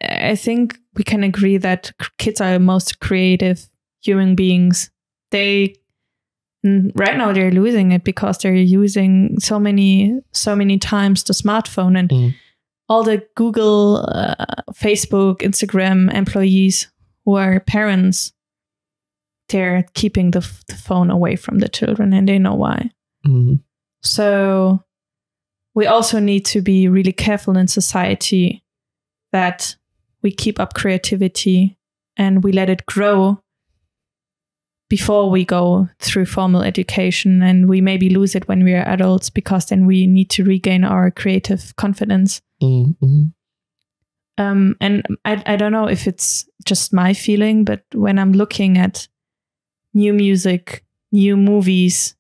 I think we can agree that kids are the most creative human beings. Right now they're losing it because they're using so many times the smartphone and all the Google, Facebook, Instagram employees who are parents, they're keeping the phone away from the children and they know why. So we also need to be really careful in society that we keep up creativity and we let it grow before we go through formal education, and we maybe lose it when we are adults because then we need to regain our creative confidence. And I don't know if it's just my feeling, but when I'm looking at new music, new movies,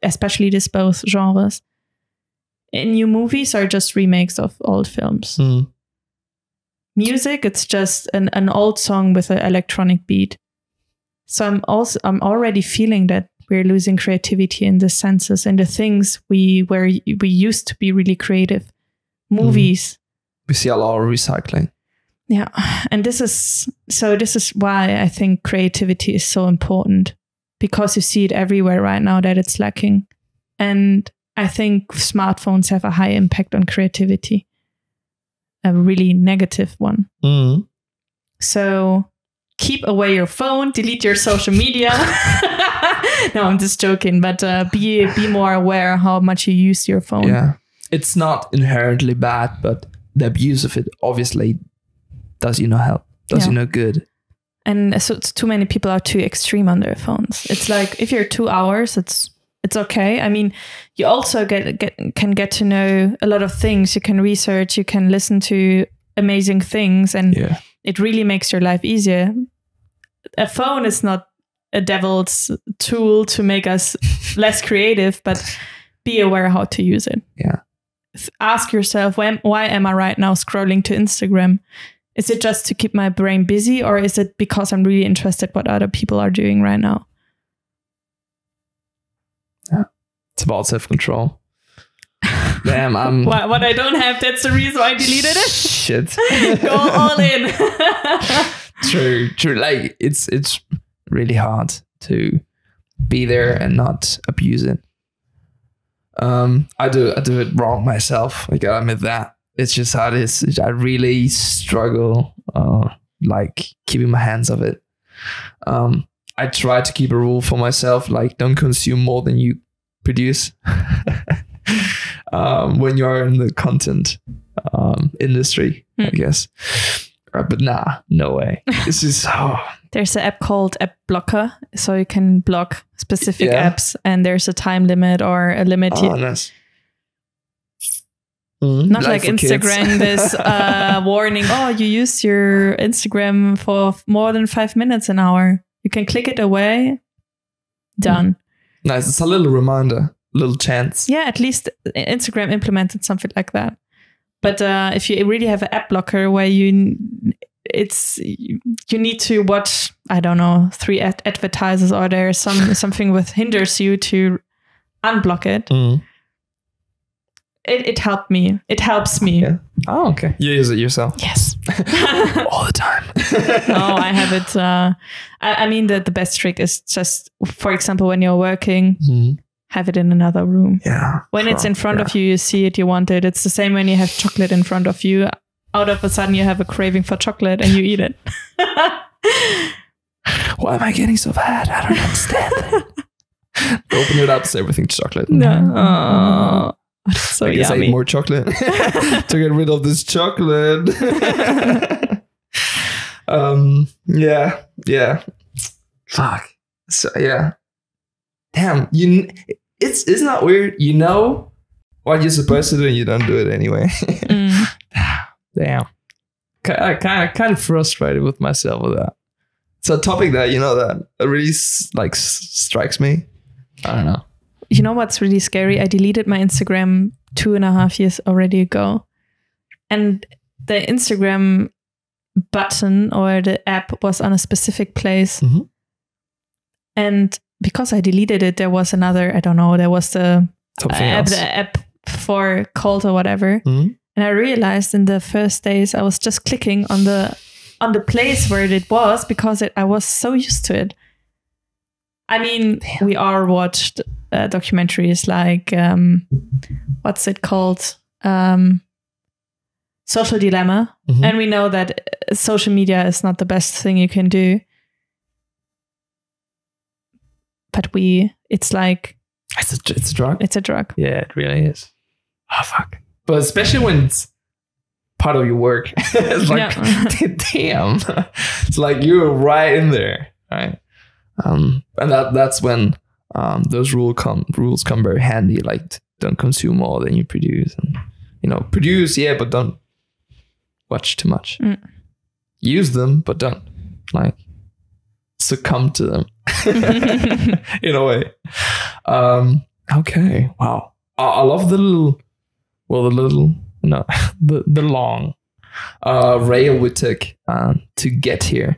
especially these both genres, new movies are just remakes of old films. Music, it's just an old song with an electronic beat. So I'm already feeling that we're losing creativity in the senses and the things where we used to be really creative. Movies. We see a lot of recycling. Yeah. And this is why I think creativity is so important, because you see it everywhere right now that it's lacking. And I think smartphones have a high impact on creativity, a really negative one. So keep away your phone, delete your social media. No, I'm just joking, but be more aware how much you use your phone. Yeah, it's not inherently bad, but the abuse of it obviously does you no help, does you no good. And so too many people are too extreme on their phones. It's like if you're 2 hours, it's okay. I mean, you also can get to know a lot of things. You can research, you can listen to amazing things, and it really makes your life easier. A phone is not a devil's tool to make us less creative, but be aware how to use it. Yeah. Ask yourself, why am I right now scrolling to Instagram? Is it just to keep my brain busy, or is it because I'm really interested what other people are doing right now? Yeah. It's about self-control. Damn, what I don't have, that's the reason I deleted it. Shit. Go all in. True. Like it's really hard to be there and not abuse it. I do it wrong myself. I gotta admit that. It's just how it is. I really struggle like keeping my hands off it. I try to keep a rule for myself, like don't consume more than you produce. When you're in the content industry, I guess. But no way. This is There's an app called App Blocker, so you can block specific apps, and there's a time limit or a limit. Oh, nice. Not like Instagram, this warning, you use your Instagram for more than 5 minutes an hour. You can click it away. Done. Nice. It's a little reminder. little chance. Yeah, at least Instagram implemented something like that. But if you really have an ad blocker where you need to watch, I don't know, 3 advertisers, or there's something that hinders you to unblock it. It helped me. It helps me. Yeah. Oh, okay. You use it yourself? Yes. All the time. No, I have it. I mean, the best trick is just, for example, when you're working, have it in another room. Yeah. When it's in front of you, you see it, you want it. It's the same when you have chocolate in front of you. Out of a sudden, you have a craving for chocolate and you eat it. Why am I getting so fat? I don't understand it. Open it up, so everything's chocolate. No. So I guess I ate more chocolate to get rid of this chocolate. Yeah. Fuck. So yeah. Damn. Isn't that weird? You know what you're supposed to do and you don't do it anyway. Damn. I kind of frustrated with myself with that. It's a topic that that really strikes me. I don't know. You know what's really scary? I deleted my Instagram 2.5 years already ago. And the Instagram button or the app was on a specific place. And because I deleted it, there was another, I don't know, there was the app for cold or whatever. And I realized in the first days I was just clicking on the place where it was because I was so used to it. I mean, we all watched documentaries like, what's it called? Social Dilemma. And we know that social media is not the best thing you can do. But it's like... It's a drug? It's a drug. Yeah, it really is. Oh, fuck. But especially when it's part of your work. It's like, damn. It's like you're right in there, right? And that's when those rules come very handy. Like, don't consume more than you produce, and produce, yeah, but don't watch too much. Use them, but don't succumb to them in a way. Okay, wow. I love the long rail we took to get here.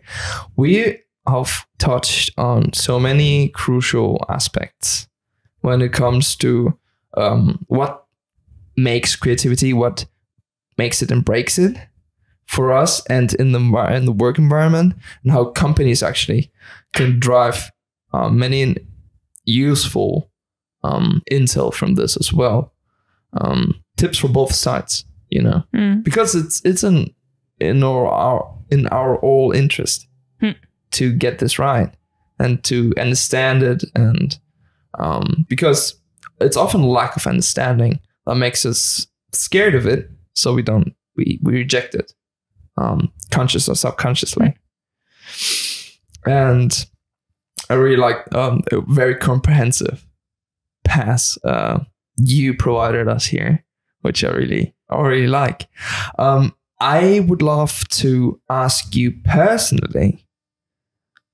We have touched on so many crucial aspects when it comes to what makes creativity, what makes it and breaks it for us, and in the work environment, and how companies actually can drive many useful intel from this as well. Tips for both sides, because it's in our all interest to get this right and to understand it, and because it's often lack of understanding that makes us scared of it, so we reject it, conscious or subconsciously. And I really like a very comprehensive pass you provided us here, which I really like. I would love to ask you personally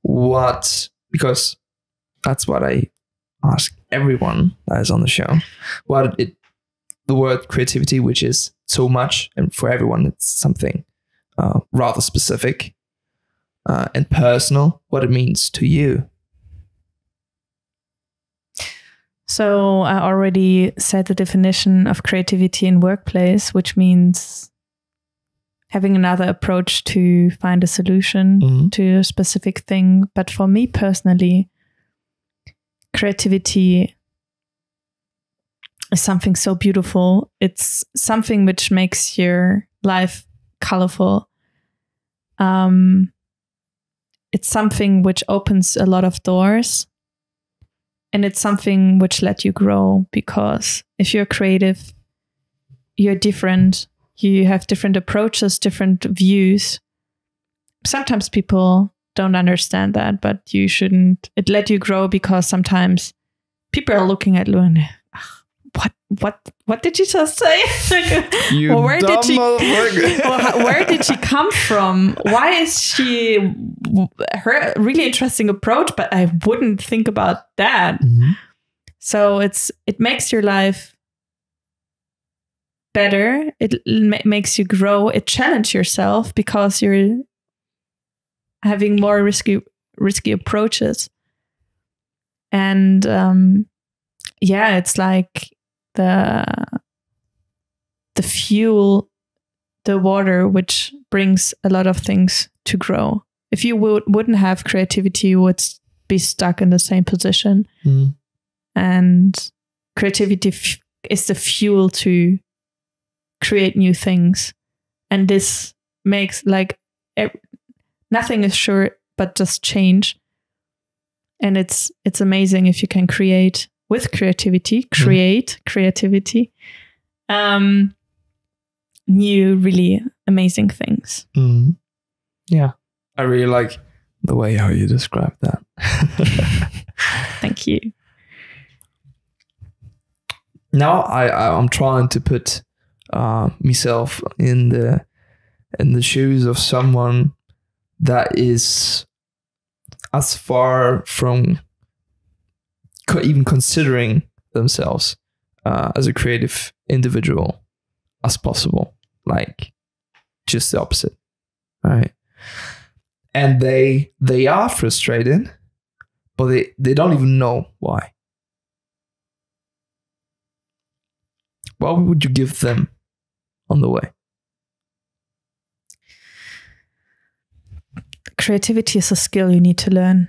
because that's what I ask everyone that is on the show, the word creativity, which is so much, and for everyone it's something rather specific and personal, what it means to you. So I already said the definition of creativity in workplace, which means having another approach to find a solution to a specific thing. But for me personally, creativity is something so beautiful. It's something which makes your life colorful. It's something which opens a lot of doors. And it's something which let you grow, because if you're creative, you're different. You have different approaches, different views. Sometimes people don't understand that, but you shouldn't. It let you grow, because sometimes people are looking at you and what did you just say? Where did she come from? Why is she her really interesting approach? But I wouldn't think about that. So it makes your life better. It makes you grow. It challenges yourself because you're having more risky approaches. And it's like the fuel, the water, which brings a lot of things to grow. If you wouldn't have creativity, you would be stuck in the same position. And creativity is the fuel to create new things. And this makes nothing is sure but just change. And it's amazing if you can create with creativity, new, really amazing things. Yeah. I really like the way how you describe that. Thank you. Now I'm trying to put myself in the shoes of someone that is as far from even considering themselves as a creative individual as possible. Like just the opposite, right? And they are frustrated, but they don't even know why. What would you give them on the way? Creativity is a skill you need to learn,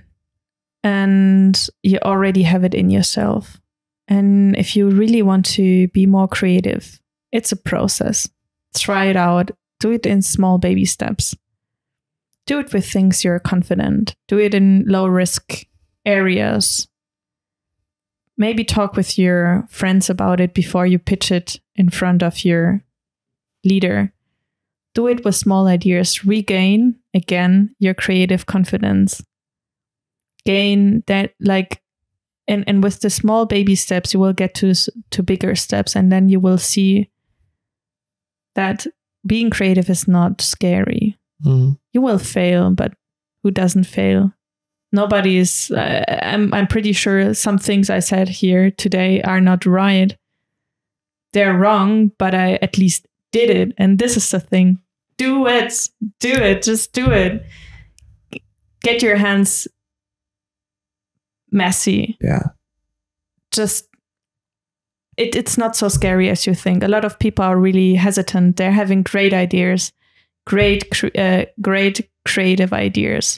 and you already have it in yourself. And if you really want to be more creative, it's a process. Try it out. Do it in small baby steps. Do it with things you're confident. Do it in low risk areas. Maybe talk with your friends about it before you pitch it in front of your leader. Do it with small ideas. Regain, again, your creative confidence. Gain that, and with the small baby steps, you will get to bigger steps. And then you will see that being creative is not scary. You will fail, but who doesn't fail? Nobody is. I'm pretty sure some things I said here today are not right. They're wrong, but I at least did it. And this is the thing. Do it. Do it. Just do it. Get your hands messy. Yeah. Just it's not so scary as you think. A lot of people are really hesitant. They're having great ideas, great creative ideas.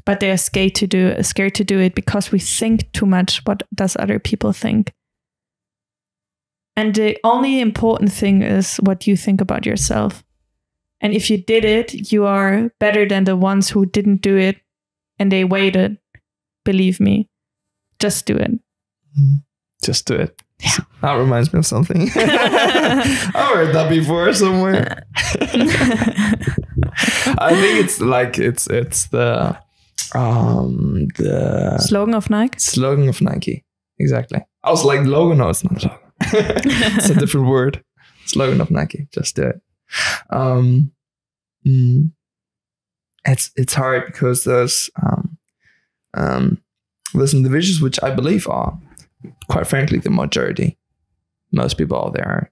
But they're scared to do it because we think too much. What does other people think? And the only important thing is what you think about yourself. And if you did it, you are better than the ones who didn't do it and they waited. Believe me, just do it. Just do it. Yeah. That reminds me of something. I've heard that before somewhere. I think it's the slogan of Nike. Slogan of Nike. Exactly. I was like, logo. No, it's not a logo. It's a different word. Slogan of Nike. Just do it. It's hard because there's individuals which I believe are, quite frankly, the majority. Most people out there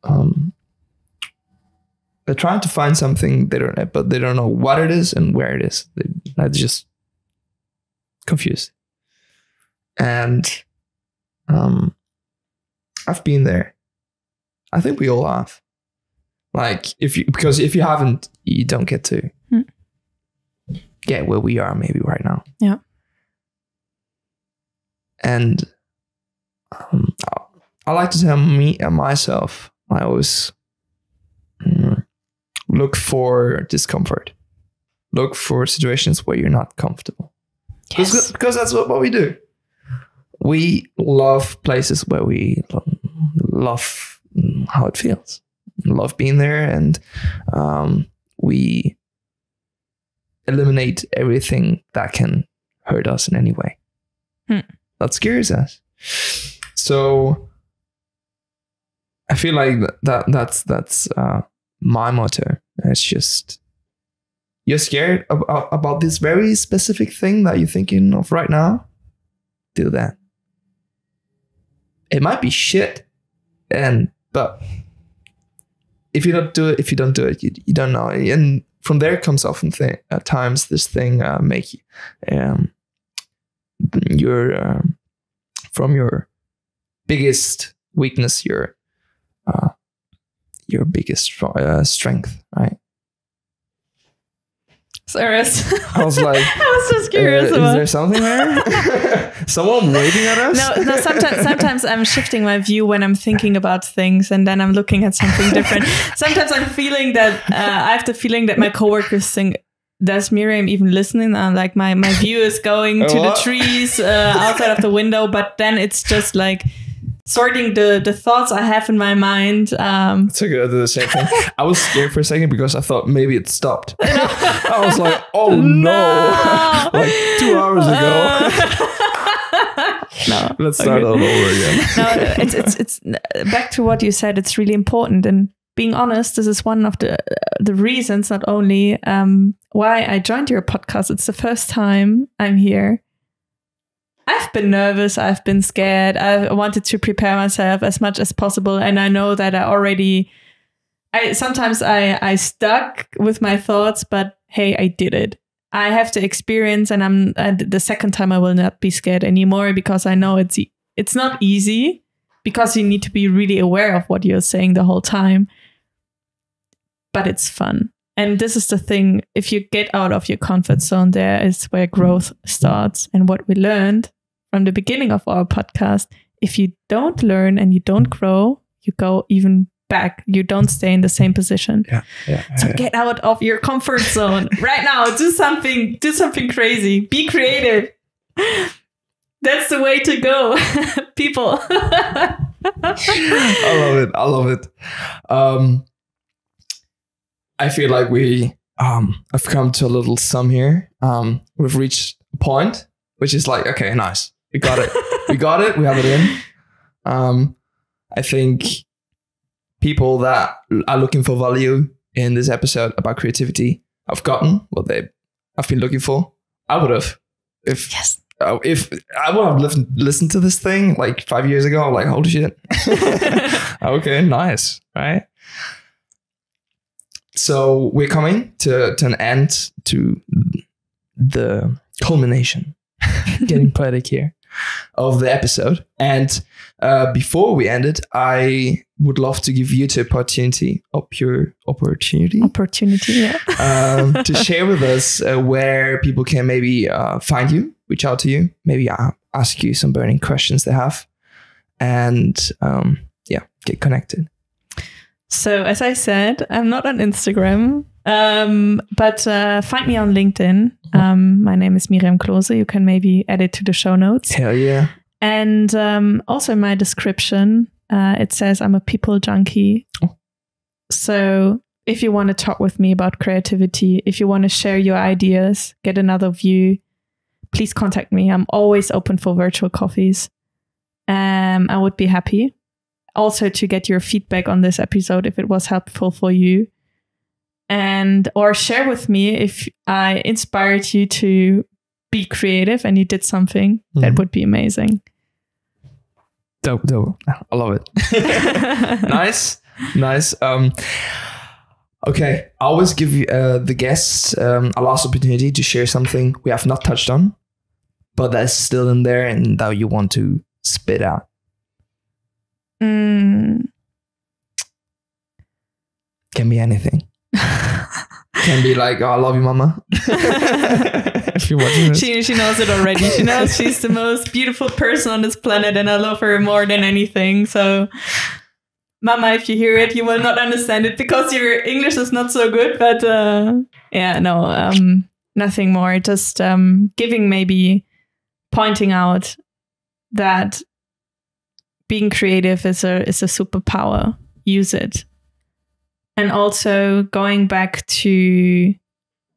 are they're trying to find something but they don't know what it is and where it is. They're just confused. And I've been there. I think we all have. Because if you haven't, you don't get to get where we are maybe right now. Yeah. And I like to tell myself, I always look for discomfort. Look for situations where you're not comfortable. Yes. Because that's what we do. We love places where we love how it feels. Love being there, and we eliminate everything that can hurt us in any way. That scares us. So I feel like that's my motto. It's just, you're scared about this very specific thing that you're thinking of right now. Do that. it might be shit, but if you don't do it, you don't know. And from there comes often at times this thing make from your biggest weakness your biggest strength, right? Sorry, I was like, I was just curious. Is there something there? Someone waving at us? No. Sometimes I'm shifting my view when I'm thinking about things, and then I'm looking at something different. Sometimes I'm feeling that I have the feeling that my coworkers think, "Does Miriam even listening?" And like my view is going to the trees outside of the window, but then it's just like sorting the thoughts I have in my mind. It's okay, I did the same thing. I was scared for a second because I thought maybe it stopped. I was like, oh no. Like 2 hours ago. No. Let's start all over again. No, it's back to what you said. It's really important. And being honest, this is one of the reasons, not only why I joined your podcast. It's the first time I'm here. I've been nervous. I've been scared. I wanted to prepare myself as much as possible. And I know that sometimes I stuck with my thoughts, but hey, I did it. I have the experience, and the second time I will not be scared anymore, because I know it's not easy, because you need to be really aware of what you're saying the whole time. But it's fun. And this is the thing. If you get out of your comfort zone, there is where growth starts. And what we learned from the beginning of our podcast, if you don't learn and you don't grow, you go even back. You don't stay in the same position. So get out of your comfort zone right now. Do something crazy. Be creative. That's the way to go, people. I love it. I feel like I've come to a little sum here. We've reached a point, which is like, okay, nice. We got it. We have it in. I think people that are looking for value in this episode about creativity have gotten what I've been looking for. I would have. If I would have listened to this thing like 5 years ago, I'm like, holy shit. Okay, nice. Right? So we're coming to an end, to the culmination, getting poetic here, of the episode. And before we end it, I would love to give you the opportunity, to share with us where people can maybe find you, reach out to you, maybe ask you some burning questions they have, and get connected. So as I said, I'm not on Instagram, but find me on LinkedIn. My name is Miriam Klose. You can maybe add it to the show notes. Hell yeah. And also in my description, it says I'm a people junkie. Oh. So if you want to talk with me about creativity, if you want to share your ideas, get another view, please contact me. I'm always open for virtual coffees. I would be happy. Also to get your feedback on this episode, if it was helpful for you, or share with me if I inspired you to be creative and you did something. That would be amazing. Dope. I love it. Nice. Okay, I always give you, the guests a last opportunity to share something we have not touched on, but that's still in there and that you want to spit out. Can be anything. Can be like, oh, I love you, mama. If you're watching this. She knows it already. She knows she's the most beautiful person on this planet, and I love her more than anything. So, mama, if you hear it, you will not understand it because your English is not so good. But nothing more. Just pointing out that being creative is a superpower. Use it. And also going back to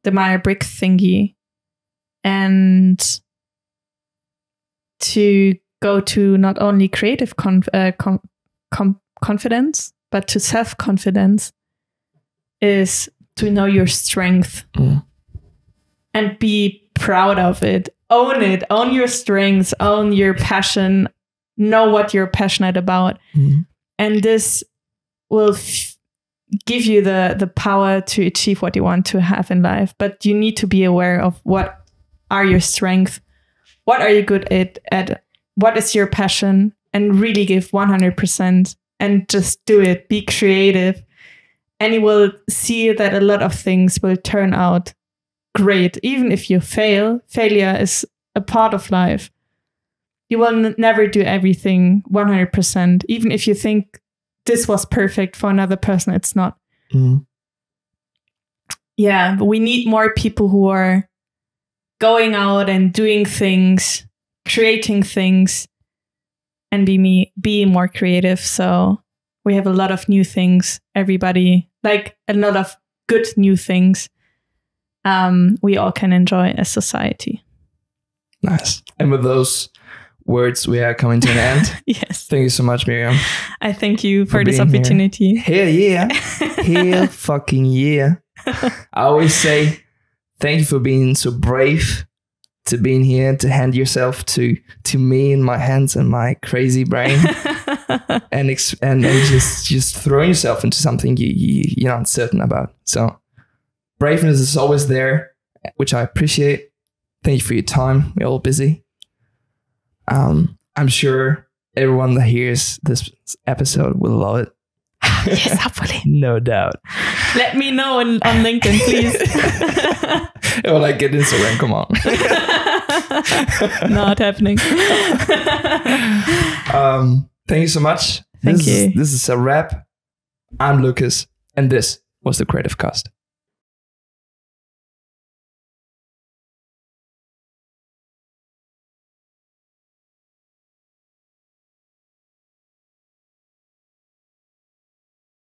the Myers-Briggs thingy and to go to not only creative confidence, but to self-confidence is to know your strength and be proud of it. Own it. Own your strengths. Own your passion. know what you're passionate about. And this will give you the power to achieve what you want to have in life. But you need to be aware of what are your strengths, what are you good at, what is your passion, and really give 100% and just do it. Be creative. And you will see that a lot of things will turn out great. Even if you fail, failure is a part of life. You will never do everything 100%. Even if you think this was perfect for another person, it's not. Yeah, but we need more people who are going out and doing things, creating things, and be more creative. So we have a lot of new things. Everybody, like a lot of good new things we all can enjoy as society. Nice. And with those words, we are coming to an end. Yes. Thank you so much, Miriam. I thank you for this opportunity. Hell yeah. Hell fucking yeah. I always say thank you for being so brave to being here, to hand yourself to me in my hands and my crazy brain, and just throwing yourself into something you're uncertain about. So braveness is always there, which I appreciate. Thank you for your time. We're all busy. I'm sure everyone that hears this episode will love it. Yes, hopefully. No doubt. Let me know on LinkedIn, please. Or like get Instagram, come on. Not happening. Thank you so much. Thank you. This is a wrap. I'm Lucas, and this was The Creative Cast.